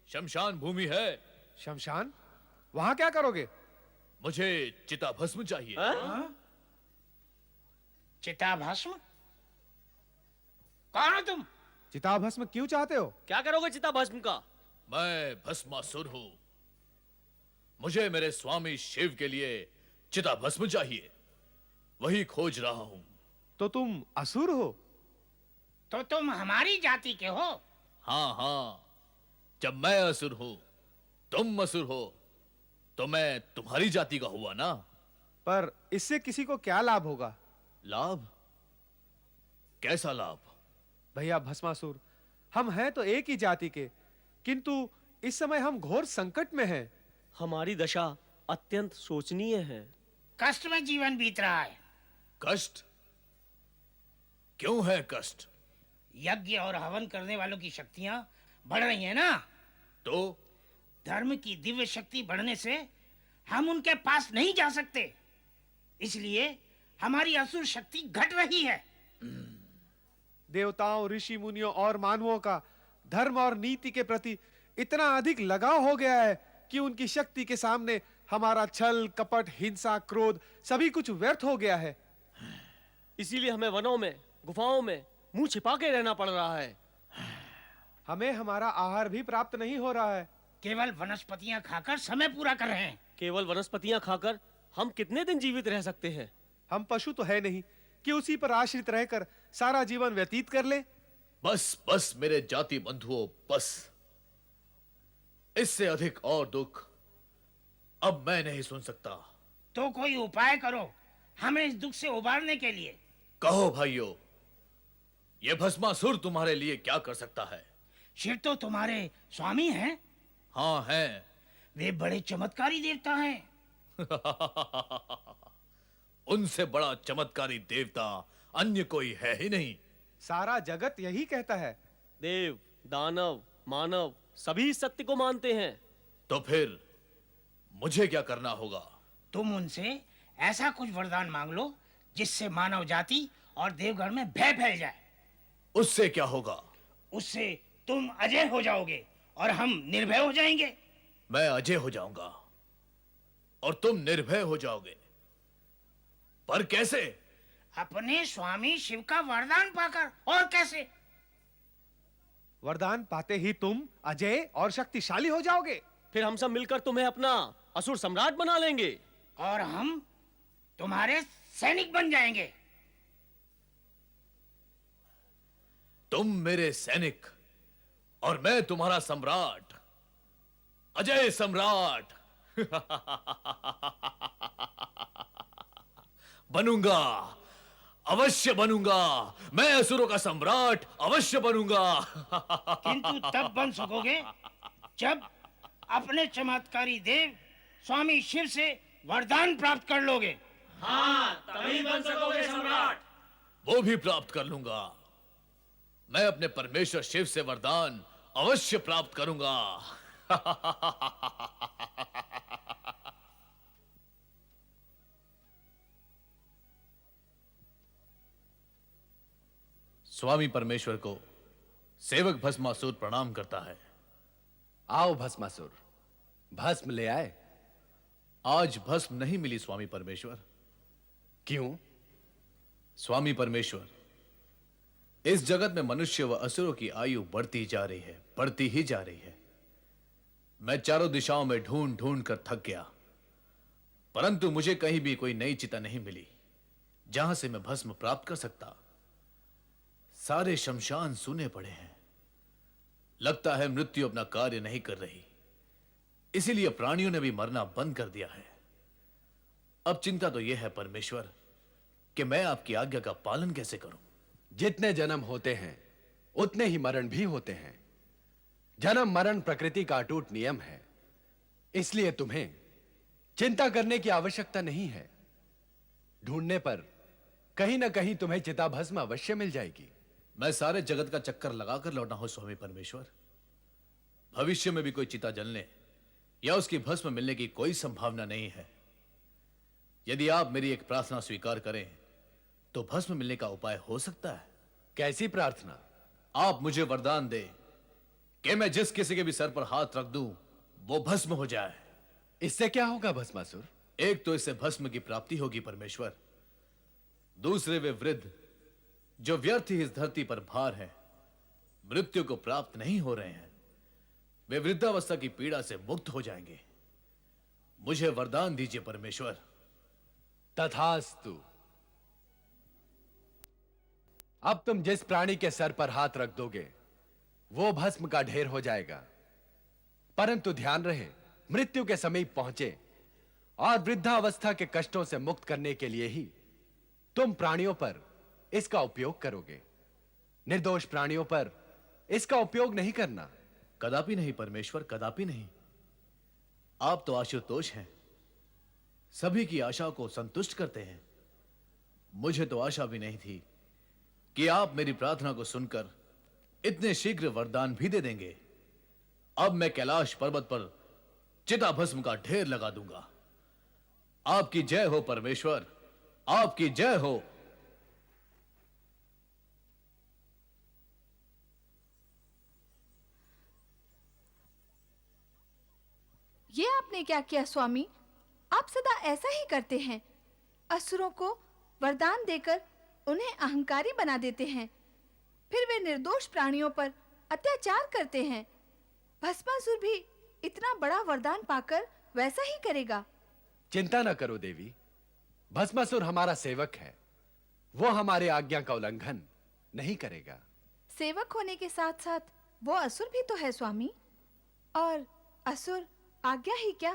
शमशान भूमि है? शमशान? वहां क्या करोगे? मुझे चिता भस्म चाहिए। चिताभस्म? कौन हो तुम? चिताभस्म क्यों चाहते हो? क्या करोगे चिता भस्म का? मैं भस्मासुर हूं। मुझे मेरे स्वामी शिव के लिए चिता भस्म चाहिए, वही खोज रहा हूं। तो तुम असुर हो? तो तुम हमारी जाति के हो? हाँ हाँ, जब मैं असुर हूं, तुम असुर हो, तो मैं तुम्हारी जाति का हुआ ना। पर इससे किसी को क्या लाभ होगा? लाभ? कैसा लाभ? भैया भस्मासुर, हम हैं तो एक ही जाति के, किंतु इस समय हम घोर संकट में हैं। हमारी दशा अत्यंत शोचनीय है। कष्ट में जीवन बीत रहा है। कष्ट? क्यों है कष्ट? यज्ञ और हवन करने वालों की शक्तियां बढ़ रही हैं ना। तो धर्म की दिव्य शक्ति बढ़ने से हम उनके पास नहीं जा सकते, इसलिए हमारी असुर शक्ति घट रही है। देवताओं, ऋषि मुनियों और मानवों का धर्म और नीति के प्रति इतना अधिक लगाव हो गया है कि उनकी शक्ति के सामने हमारा छल, कपट, हिंसा, क्रोध सभी कुछ व्यर्थ हो गया है। इसीलिए हमें वनों में, गुफाओं में मुंह छिपा के रहना पड़ रहा है। हमें हमारा आहार भी प्राप्त नहीं हो रहा है। केवल वनस्पतियां खाकर समय पूरा कर रहे हैं। केवल वनस्पतियां खाकर हम कितने दिन जीवित रह सकते हैं? हम पशु तो है नहीं कि उसी पर आश्रित रहकर सारा जीवन व्यतीत कर ले। बस बस मेरे जाति बंधुओं, बस। इससे अधिक और दुख अब मैं नहीं सुन सकता। तो कोई उपाय करो हमें इस दुख से उबारने के लिए। कहो भाइयों, ये भस्मासुर तुम्हारे लिए क्या कर सकता है? शिव तो तुम्हारे स्वामी हैं। हाँ हैं। वे बड़े चमत्कारी देवता हैं। उनसे बड़ा चमत्कारी देवता अन्य कोई है ही नहीं। सारा जगत यही कहता है। देव, दानव, मानव सभी सत्य को मानते हैं। तो फिर मुझे क्या करना होगा? तुम उनसे ऐसा कुछ वरदान मांग लो जिससे मानव जाति और देवगण में भय फैल जाए। उससे क्या होगा? उससे तुम अजय हो जाओगे और हम निर्भय हो जाएंगे। मैं अजय हो जाऊंगा और तुम निर्भय हो जाओगे, पर कैसे? अपने स्वामी शिव का वरदान पाकर। और कैसे? वरदान पाते ही तुम अजय और शक्तिशाली हो जाओगे। फिर हम सब मिलकर तुम्हें अपना असुर सम्राट बना लेंगे और हम तुम्हारे सैनिक बन जाएंगे। तुम मेरे सैनिक और मैं तुम्हारा सम्राट, अजय सम्राट। बनूंगा, अवश्य बनूंगा। मैं असुरों का सम्राट अवश्य बनूंगा। किंतु तब बन सकोगे जब अपने चमत्कारी देव स्वामी शिव से वरदान प्राप्त कर लोगे। हाँ, तभी बन सकोगे सम्राट। वो भी प्राप्त कर लूंगा। मैं अपने परमेश्वर शिव से वरदान अवश्य प्राप्त करूंगा। स्वामी परमेश्वर को सेवक भस्मासुर प्रणाम करता है। आओ भस्मासुर, भस्म ले आए। आज भस्म नहीं मिली स्वामी परमेश्वर। क्यों? स्वामी परमेश्वर, इस जगत में मनुष्य व असुरों की आयु बढ़ती जा रही है, बढ़ती ही जा रही है। मैं चारों दिशाओं में ढूंढ ढूंढ कर थक गया, परंतु मुझे कहीं भी कोई नई चिता नहीं मिली जहां से मैं भस्म प्राप्त कर सकता। सारे शमशान सूने पड़े हैं। लगता है मृत्यु अपना कार्य नहीं कर रही, इसीलिए प्राणियों ने भी मरना बंद कर दिया है। अब चिंता तो यह है परमेश्वर कि मैं आपकी आज्ञा का पालन कैसे करूं। जितने जन्म होते हैं उतने ही मरण भी होते हैं। जन्म मरण प्रकृति का अटूट नियम है, इसलिए तुम्हें चिंता करने की आवश्यकता नहीं है। ढूंढने पर कहीं ना कहीं तुम्हें चिताभस्म अवश्य मिल जाएगी। मैं सारे जगत का चक्कर लगाकर लौटा हूं स्वामी परमेश्वर। भविष्य में भी कोई चिता जलने या उसकी भस्म मिलने की कोई संभावना नहीं है। यदि आप मेरी एक प्रार्थना स्वीकार करें तो भस्म मिलने का उपाय हो सकता है। कैसी प्रार्थना? आप मुझे वरदान दे कि मैं जिस किसी के भी सर पर हाथ रख दूं वो भस्म हो जाए। इससे क्या होगा भस्मासुर? एक तो इससे भस्म की प्राप्ति होगी परमेश्वर, दूसरे वे वृद्ध जो व्यर्थ ही इस धरती पर भार है, मृत्यु को प्राप्त नहीं हो रहे हैं, वे वृद्धावस्था की पीड़ा से मुक्त हो जाएंगे। मुझे वरदान दीजिए परमेश्वर। तथास्तु। अब तुम जिस प्राणी के सर पर हाथ रख दोगे वो भस्म का ढेर हो जाएगा, परंतु ध्यान रहे मृत्यु के समीप पहुंचे और वृद्धावस्था के कष्टों से मुक्त करने के लिए ही तुम प्राणियों पर इसका उपयोग करोगे। निर्दोष प्राणियों पर इसका उपयोग नहीं करना। कदापि नहीं परमेश्वर, कदापि नहीं। आप तो आशुतोष हैं, सभी की आशा को संतुष्ट करते हैं। मुझे तो आशा भी नहीं थी कि आप मेरी प्रार्थना को सुनकर इतने शीघ्र वरदान भी दे देंगे। अब मैं कैलाश पर्वत पर चिताभस्म का ढेर लगा दूंगा। आपकी जय हो परमेश्वर, आपकी जय हो। ये आपने क्या किया स्वामी? आप सदा ऐसा ही करते हैं। असुरों को वरदान देकर उन्हें अहंकारी बना देते हैं, फिर वे निर्दोष प्राणियों पर अत्याचार करते हैं। भस्मासुर भी इतना बड़ा वरदान पाकर वैसा ही करेगा। चिंता न करो देवी, भस्मासुर हमारा सेवक है, वो हमारे आज्ञा का उल्लंघन नहीं करेगा। सेवक होने के साथ साथ वो असुर भी तो है स्वामी। और असुर आज्ञा ही क्या,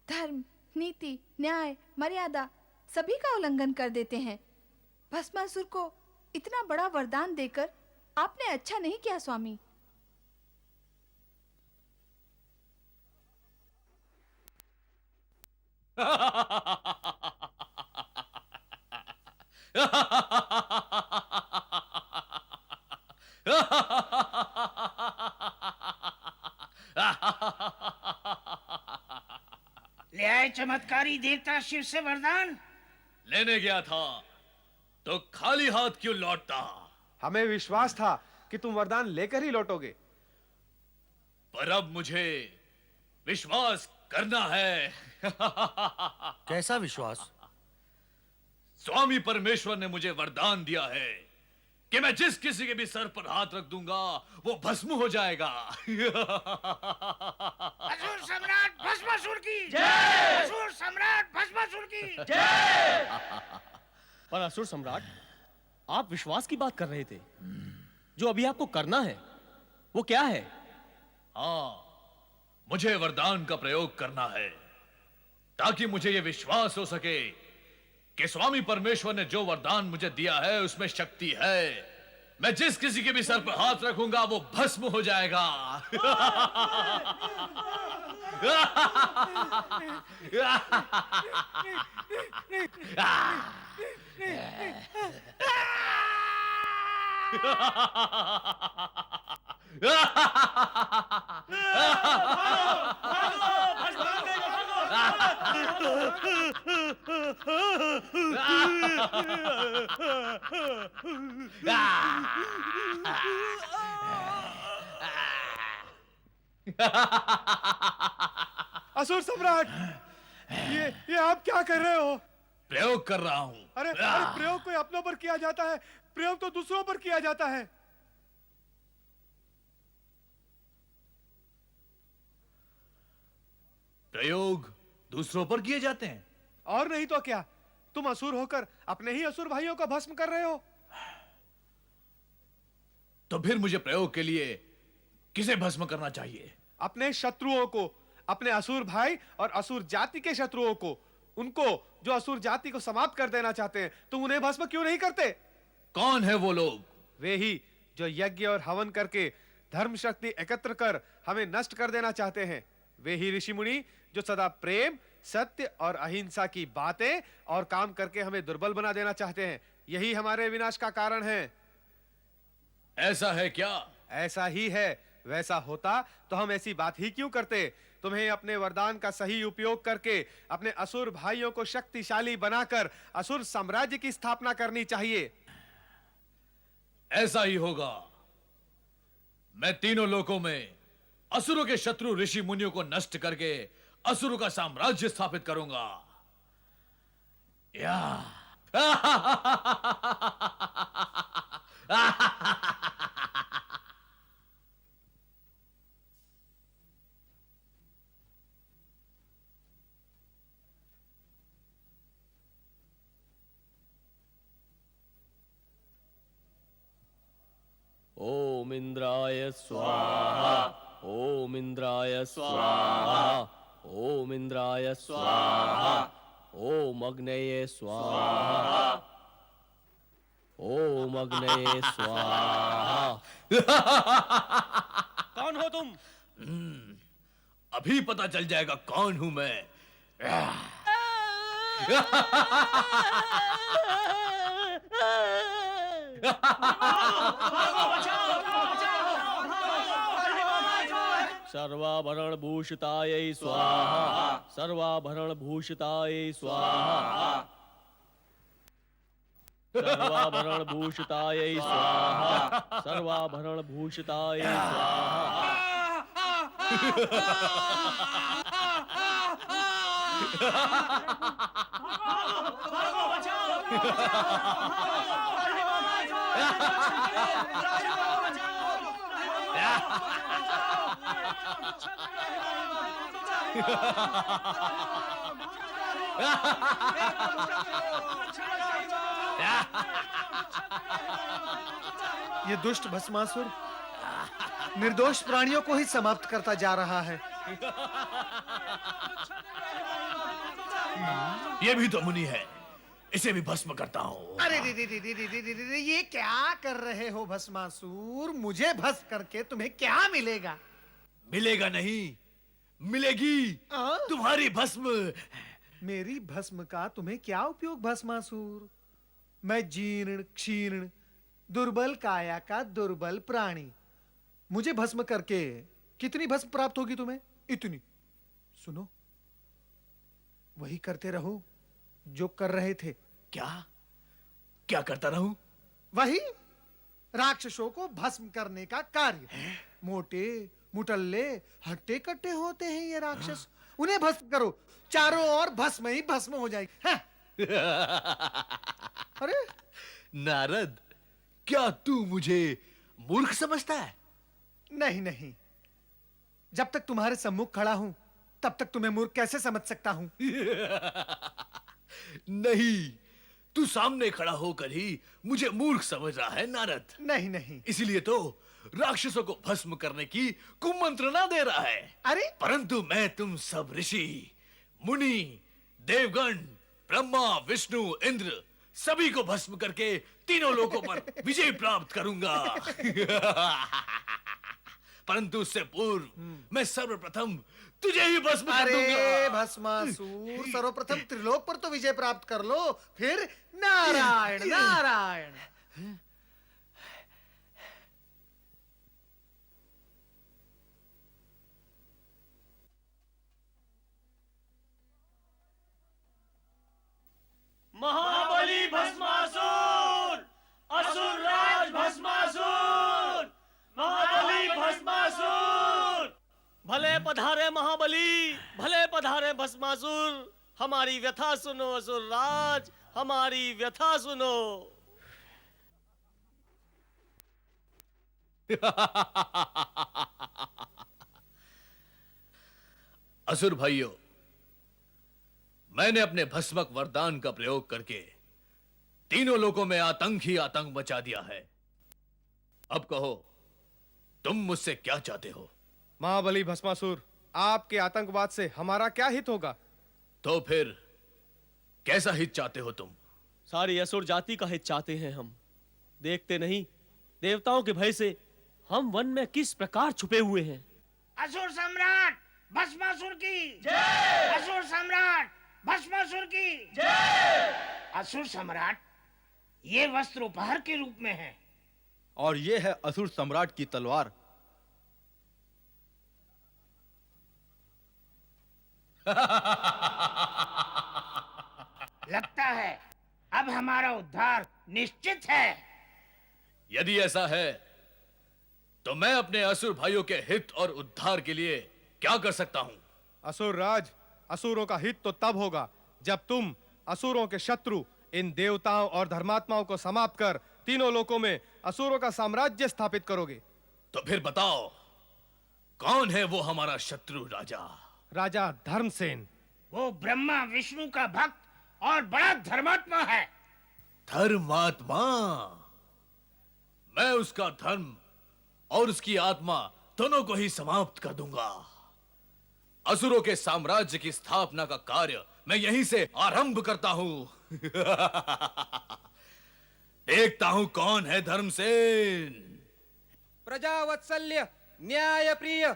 धर्म, नीति, न्याय, मर्यादा सभी का उल्लंघन कर देते हैं। भस्मासुर को इतना बड़ा वरदान देकर आपने अच्छा नहीं किया स्वामी। ले आए चमत्कारी देवता शिव से वरदान। लेने गया था तो खाली हाथ क्यों लौटता? हमें विश्वास था कि तुम वरदान लेकर ही लौटोगे। पर अब मुझे विश्वास करना है। कैसा विश्वास? स्वामी परमेश्वर ने मुझे वरदान दिया है कि मैं जिस किसी के भी सर पर हाथ रख दूंगा वो भस्म हो जाएगा। असुर सम्राट भस्मासुर की जय! असुर सम्राट भस्मासुर की जय! पर असुर सम्राट, आप विश्वास की बात कर रहे थे। जो अभी आपको करना है वो क्या है? हाँ, मुझे वरदान का प्रयोग करना है ताकि मुझे यह विश्वास हो सके कि स्वामी परमेश्वर ने जो वरदान मुझे दिया है उसमें शक्ति है। मैं जिस किसी के भी सर पर हाथ रखूंगा वो भस्म हो जाएगा। असुर सम्राट, ये आप क्या कर रहे हो? प्रयोग कर रहा हूं। अरे प्रयोग कोई अपनों पर किया जाता है, प्रयोग तो दूसरों पर किया जाता है। प्रयोग दूसरों पर किए जाते हैं? और नहीं तो क्या, तुम असुर होकर अपने ही असुर भाइयों को भस्म कर रहे हो। तो फिर मुझे प्रयोग के लिए किसे भस्म करना चाहिए? अपने शत्रुओं को, अपने असुर भाई और असुर जाति के शत्रुओं को, उनको जो असुर जाति को समाप्त कर देना चाहते हैं। तुम उन्हें भस्म क्यों नहीं करते? कौन है वो लोग? वे ही जो यज्ञ और हवन करके धर्म शक्ति एकत्र कर हमें नष्ट कर देना चाहते हैं। वे ही ऋषि मुनि जो सदा प्रेम, सत्य और अहिंसा की बातें और काम करके हमें दुर्बल बना देना चाहते हैं। यही हमारे विनाश का कारण है। ऐसा है क्या? ऐसा ही है। वैसा होता तो हम ऐसी बात ही क्यों करते? तुम्हें अपने वरदान का सही उपयोग करके अपने असुर भाइयों को शक्तिशाली बनाकर असुर साम्राज्य की स्थापना करनी चाहिए। ऐसा ही होगा। मैं तीनों लोकों में असुरों के शत्रु ऋषि मुनियों को नष्ट करके असुरों का साम्राज्य स्थापित करूंगा। या ओम इंद्राय स्वाहा, ओम इंद्राय स्वाहा, ओम इंद्राय स्वाहा, ओम अग्नये स्वाहा, ओम अग्नये स्वाहा। कौन हो तुम? अभी पता चल जाएगा कौन हूं मैं। सर्वाभरण भूषिताय स्वाहा, सर्वाभरण भूषिताय स्वाहा, सर्वाभरण भूषिताय स्वाहा, सर्वाभरण भूषिताय स्वाहा। ये दुष्ट भस्मासुर निर्दोष प्राणियों को ही समाप्त करता जा रहा है। ये भी तो मुनि है, इसे भी भस्म करता हूँ। अरे दी, ये क्या कर रहे हो भस्मासुर? मुझे भस्म करके तुम्हें क्या मिलेगा? मिलेगा नहीं, मिलेगी तुम्हारी भस्म। मेरी भस्म का तुम्हें क्या उपयोग भस्मासुर? मैं जीर्ण क्षीर्ण दुर्बल काया का दुर्बल प्राणी। मुझे भस्म करके कितनी भस्म प्राप्त होगी तुम्हें? इतनी। सुनो, वही करते रहो जो कर रहे थे। क्या क्या करता रहूं? वही राक्षसों को भस्म करने का कार्य। मोटे मुटल्ले हट्टे कट्टे होते हैं ये राक्षस। उन्हें भस्म करो, चारों ओर भस्म ही भस्म हो जाएगी। अरे नारद, क्या तू मुझे मूर्ख समझता है? नहीं नहीं, जब तक तुम्हारे सम्मुख खड़ा हूं तब तक तुम्हें मूर्ख कैसे समझ सकता हूं? नहीं, तू सामने खड़ा होकर ही मुझे मूर्ख समझ रहा है नारद। नहीं नहीं, इसीलिए तो राक्षसों को भस्म करने की कुमंत्रणा दे रहा है। अरे परंतु मैं तुम सब ऋषि मुनि देवगण ब्रह्मा विष्णु इंद्र सभी को भस्म करके तीनों लोकों पर विजय प्राप्त करूंगा। परंतु उससे पूर्व मैं सर्वप्रथम तुझे ही भस्म कर दूंगा। अरे भस्मासुर, सर्वप्रथम त्रिलोक पर तो विजय प्राप्त कर लो, फिर नारायण नारायण। महाबली भस्मासुर, असुर राज भस्मासुर, महाबली भस्मासुर। भले पधारे महाबली, भले पधारे भस्मासुर। हमारी व्यथा सुनो असुर राज, हमारी व्यथा सुनो। असुर भाइयों, मैंने अपने भस्मक वरदान का प्रयोग करके तीनों लोकों में आतंक ही आतंक मचा दिया है। अब कहो, तुम मुझसे क्या चाहते हो? महाबली भस्मासुर, आपके आतंकवाद से हमारा क्या हित होगा? तो फिर कैसा हित चाहते हो तुम? सारी असुर जाति का हित चाहते हैं हम। देखते नहीं, देवताओं के भय से हम वन में किस प्रकार छुपे हुए हैं। असुर सम्राट भस्मासुर की जय। असुर सम्राट भस्मासुर की जय। असुर सम्राट, ये वस्त्र उपहार के रूप में है। और ये है असुर सम्राट की तलवार। लगता है अब हमारा उद्धार निश्चित है। यदि ऐसा है तो मैं अपने असुर भाइयों के हित और उद्धार के लिए क्या कर सकता हूं? असुर राज, असुरों का हित तो तब होगा जब तुम असुरों के शत्रु इन देवताओं और धर्मात्माओं को समाप्त कर तीनों लोकों में असुरों का साम्राज्य स्थापित करोगे। तो फिर बताओ, कौन है वो हमारा शत्रु राजा? राजा धर्मसेन। वो ब्रह्मा विष्णु का भक्त और बड़ा धर्मात्मा है। धर्मात्मा? मैं उसका धर्म और उसकी आत्मा दोनों को ही समाप्त कर दूंगा। असुरों के साम्राज्य की स्थापना का कार्य मैं यहीं से आरंभ करता हूं। देखता हूं कौन है धर्मसेन। प्रजावत्सल्य न्याय प्रिय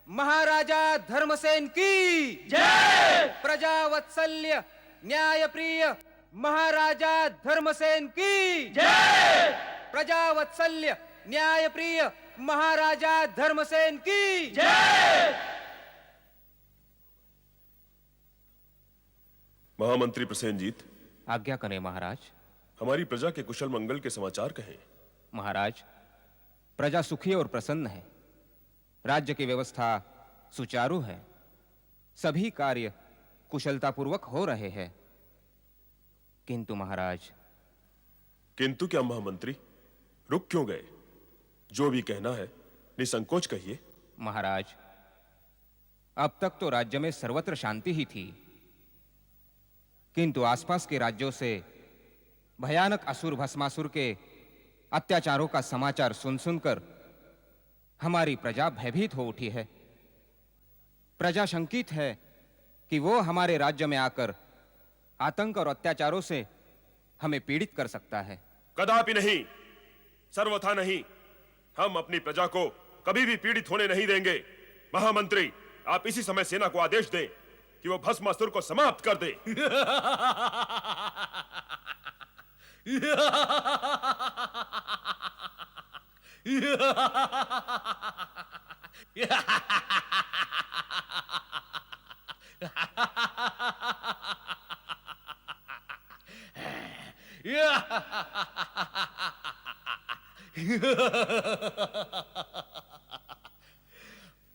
महाराजा धर्मसेन की जय। प्रजावत्सल्य न्याय प्रिय महाराजा धर्मसेन की जय। प्रजावत्सल्य न्याय प्रिय महाराजा धर्मसेन की जय। महामंत्री प्रसेनजीत, आज्ञा करें महाराज। हमारी प्रजा के कुशल मंगल के समाचार कहें। महाराज, प्रजा सुखी और प्रसन्न है। राज्य की व्यवस्था सुचारू है। सभी कार्य कुशलतापूर्वक हो रहे हैं। किंतु महाराज। किंतु क्या महामंत्री? रुक क्यों गए? जो भी कहना है निसंकोच कहिए। महाराज, अब तक तो राज्य में सर्वत्र शांति ही थी, किंतु आसपास के राज्यों से भयानक असुर भस्मासुर के अत्याचारों का समाचार सुन सुनकर हमारी प्रजा भयभीत हो उठी है। प्रजा शंकित है कि वो हमारे राज्य में आकर आतंक और अत्याचारों से हमें पीड़ित कर सकता है। कदापि नहीं, सर्वथा नहीं। हम अपनी प्रजा को कभी भी पीड़ित होने नहीं देंगे। महामंत्री, आप इसी समय सेना को आदेश दें कि वो भस्मासुर को समाप्त कर दे।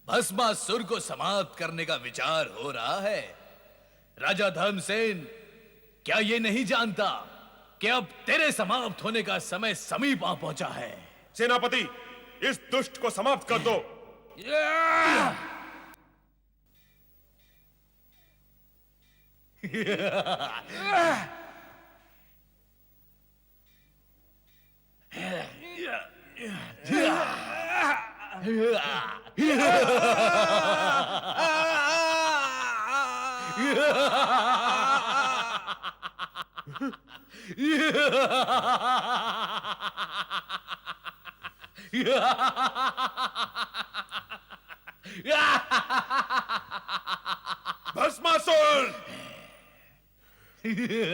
भस्मासुर को समाप्त करने का विचार हो रहा है। राजा धर्मसेन, क्या ये नहीं जानता कि अब तेरे समाप्त होने का समय समीप आ पहुंचा है? सेनापति, इस दुष्ट को समाप्त कर दो। भस्मासुर! भस्मासुर!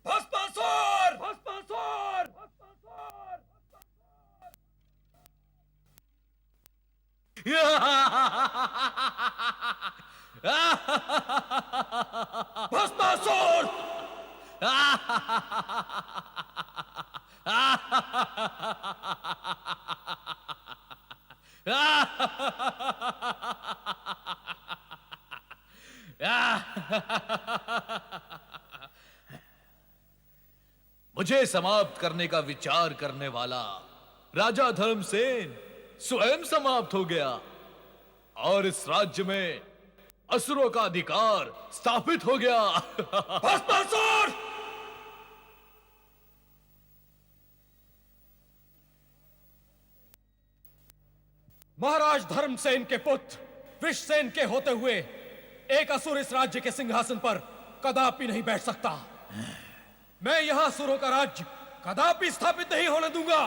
भस्मासुर! भस्मासुर! भस्मासुर! मुझे समाप्त करने का विचार करने वाला राजा धर्मसेन स्वयं समाप्त हो गया और इस राज्य में असुरों का अधिकार स्थापित हो गया। भस्मासुर! महाराज धर्मसेन के पुत्र विषसेन के होते हुए एक असुर इस राज्य के सिंहासन पर कदापि नहीं बैठ सकता। मैं यहां असुरों का राज्य कदापि स्थापित नहीं होने दूंगा।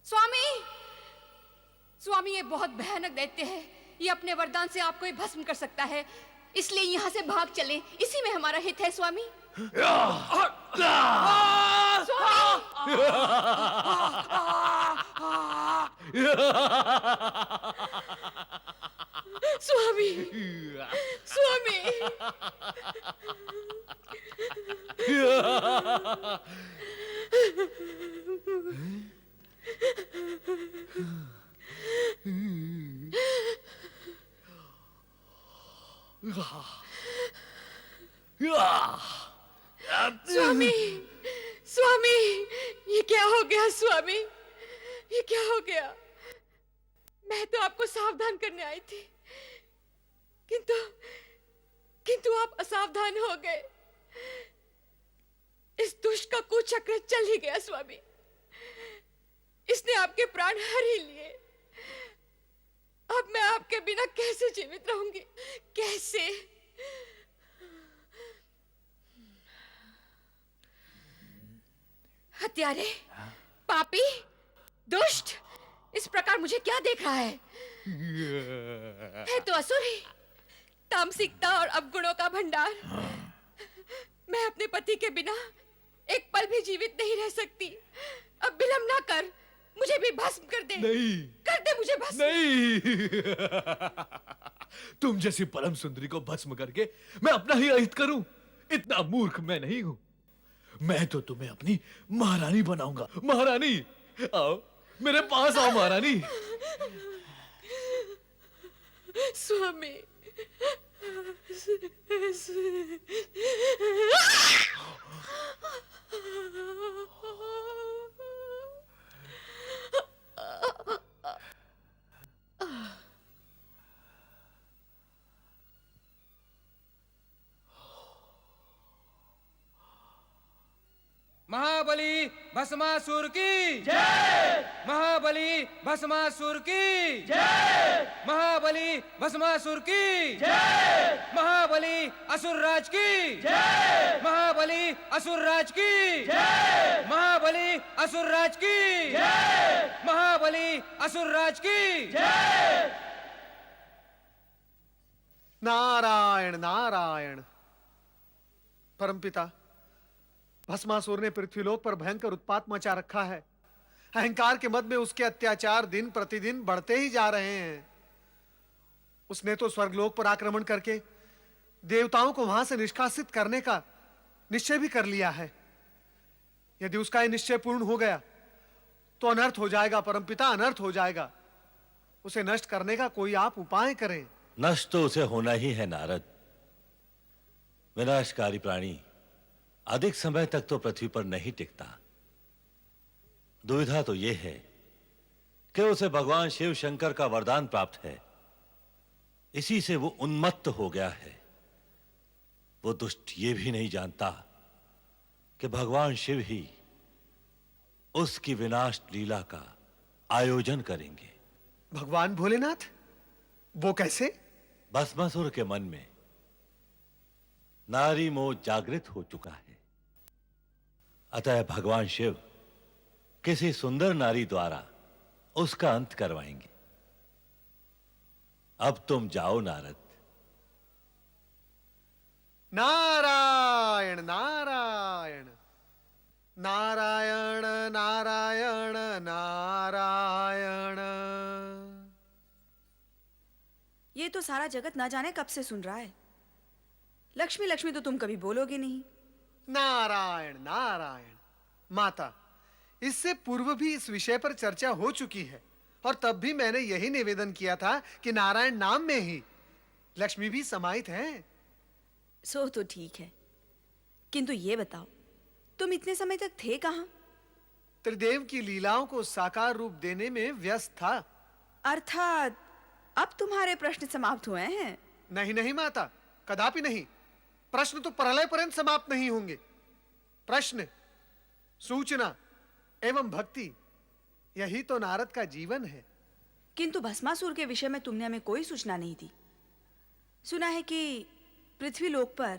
स्वामी, स्वामी ये बहुत भयानक दैत्य है। ये अपने वरदान से आपको ही भस्म कर सकता है, इसलिए यहाँ से भाग चलें। इसी में हमारा हित है स्वामी। स्वामी, स्वामी, स्वामी, स्वामी, ये क्या हो गया स्वामी? ये क्या हो गया? मैं तो आपको सावधान करने आई थी, किंतु आप असावधान हो गए। इस दुष्ट का कुचक्र चल ही गया स्वामी। इसने आपके प्राण हर ही लिए। अब मैं आपके बिना कैसे जीवित रहूंगी? कैसे? हत्यारे, पापी, दुष्ट, इस प्रकार मुझे क्या देख रहा है तो असुर ही, तामसिकता और अवगुणों का भंडार। मैं अपने पति के बिना एक पल भी जीवित नहीं रह सकती। अब विलंब ना कर, मुझे भी भस्म कर दे। नहीं, कर दे मुझे भस्म। नहीं। तुम जैसी परम सुंदरी को भस्म करके मैं अपना ही अहित करूं, इतना मूर्ख मैं नहीं हूं। मैं तो तुम्हें अपनी महारानी बनाऊंगा। महारानी, आओ मेरे पास आओ महारानी। स्वामी, महाबली भस्मासुर की जय। महाबली भस्मासुर की जय। महाबली भस्मासुर की जय। महाबली असुर राज की जय। महाबली असुर राज की जय। महाबली असुर राज की जय। महाबली असुर राज की जय। नारायण नारायण। परमपिता, भस्मासुर ने पृथ्वीलोक पर भयंकर उत्पात मचा रखा है। अहंकार के मद में उसके अत्याचार दिन प्रतिदिन बढ़ते ही जा रहे हैं। उसने तो स्वर्गलोक पर आक्रमण करके देवताओं को वहां से निष्कासित करने का निश्चय भी कर लिया है। यदि उसका यह निश्चय पूर्ण हो गया तो अनर्थ हो जाएगा परमपिता, अनर्थ हो जाएगा। उसे नष्ट करने का कोई आप उपाय करें। नष्ट तो उसे होना ही है नारद। विनाशकारी प्राणी अधिक समय तक तो पृथ्वी पर नहीं टिकता। दुविधा तो यह है कि उसे भगवान शिव शंकर का वरदान प्राप्त है, इसी से वो उन्मत्त हो गया है। वो दुष्ट ये भी नहीं जानता कि भगवान शिव ही उसकी विनाश लीला का आयोजन करेंगे। भगवान भोलेनाथ? वो कैसे? भस्मासुर के मन में नारी मोह जागृत हो चुका है। अतः भगवान शिव किसी सुंदर नारी द्वारा उसका अंत करवाएंगे। अब तुम जाओ नारद। नारायण नारायण नारायण नारायण नारायण। ये तो सारा जगत ना जाने कब से सुन रहा है, लक्ष्मी लक्ष्मी तो तुम कभी बोलोगे नहीं। नारायण नारायण। माता, इससे पूर्व भी इस विषय पर चर्चा हो चुकी है और तब भी मैंने यही निवेदन किया था कि नारायण नाम में ही लक्ष्मी भी समाहित है। सो तो ठीक है, किंतु ये बताओ तुम इतने समय तक थे कहां? त्रिदेव की लीलाओं को साकार रूप देने में व्यस्त था। अर्थात अब तुम्हारे प्रश्न समाप्त हुए हैं? नहीं नहीं माता, कदापि नहीं। प्रश्न तो प्रलय पर्यंत समाप्त नहीं होंगे। प्रश्न, सूचना एवं भक्ति, यही तो नारद का जीवन है। किंतु भस्मासुर के विषय में तुमने हमें कोई सूचना नहीं दी। सुना है कि पृथ्वी लोक पर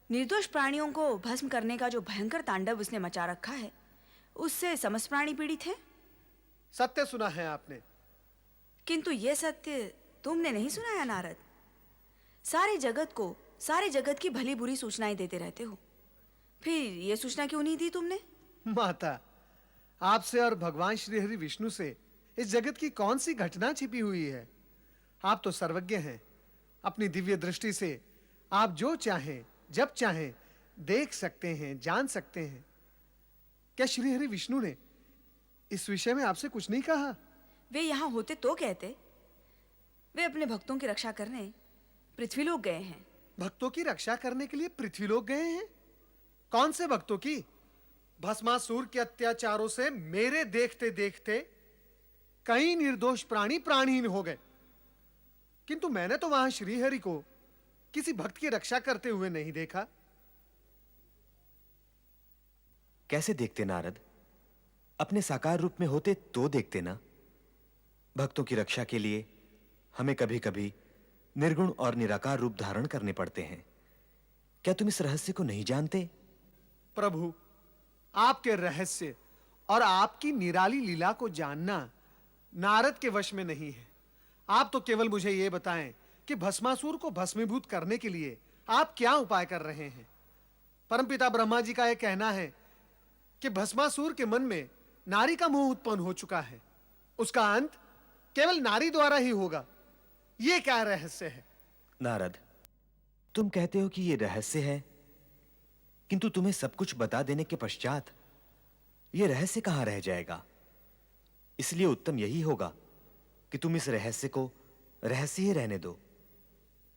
निर्दोष प्राणियों को भस्म करने का जो भयंकर तांडव उसने मचा रखा है, उससे समस्त प्राणी पीड़ित हैं। सत्य सुना है आपने। किंतु यह सत्य तुमने नहीं सुनाया नारद। सारे जगत की भली बुरी सूचनाएं देते रहते हो, फिर यह सूचना क्यों नहीं दी तुमने? माता, आपसे और भगवान श्री हरि विष्णु से इस जगत की कौन सी घटना छिपी हुई है? आप तो सर्वज्ञ हैं। अपनी दिव्य दृष्टि से आप जो चाहें जब चाहें देख सकते हैं, जान सकते हैं। क्या श्री हरि विष्णु ने इस विषय में आपसे कुछ नहीं कहा? वे यहां होते तो कहते। वे अपने भक्तों की रक्षा करने पृथ्वीलोक गए हैं। भक्तों की रक्षा करने के लिए पृथ्वीलोक गए हैं? कौन से भक्तों की? भस्मासुर के अत्याचारों से मेरे देखते देखते कई निर्दोष प्राणी प्राणहीन हो गए, किंतु मैंने तो वहां श्रीहरि को किसी भक्त की रक्षा करते हुए नहीं देखा। कैसे देखते नारद? अपने साकार रूप में होते तो देखते ना। भक्तों की रक्षा के लिए हमें कभी कभी निर्गुण और निराकार रूप धारण करने पड़ते हैं। क्या तुम इस रहस्य को नहीं जानते? प्रभु, आपके रहस्य और आपकी निराली लीला को जानना नारद के वश में नहीं है। आप तो केवल मुझे यह बताएं कि भस्मासुर को भस्मीभूत करने के लिए आप क्या उपाय कर रहे हैं। परमपिता ब्रह्मा जी का यह कहना है कि भस्मासुर के मन में नारी का मोह उत्पन्न हो चुका है। उसका अंत केवल नारी द्वारा ही होगा। यह क्या रहस्य है? नारद, तुम कहते हो कि यह रहस्य है, किंतु तुम्हें सब कुछ बता देने के पश्चात यह रहस्य कहां रह जाएगा? इसलिए उत्तम यही होगा कि तुम इस रहस्य को रहस्य ही रहने दो।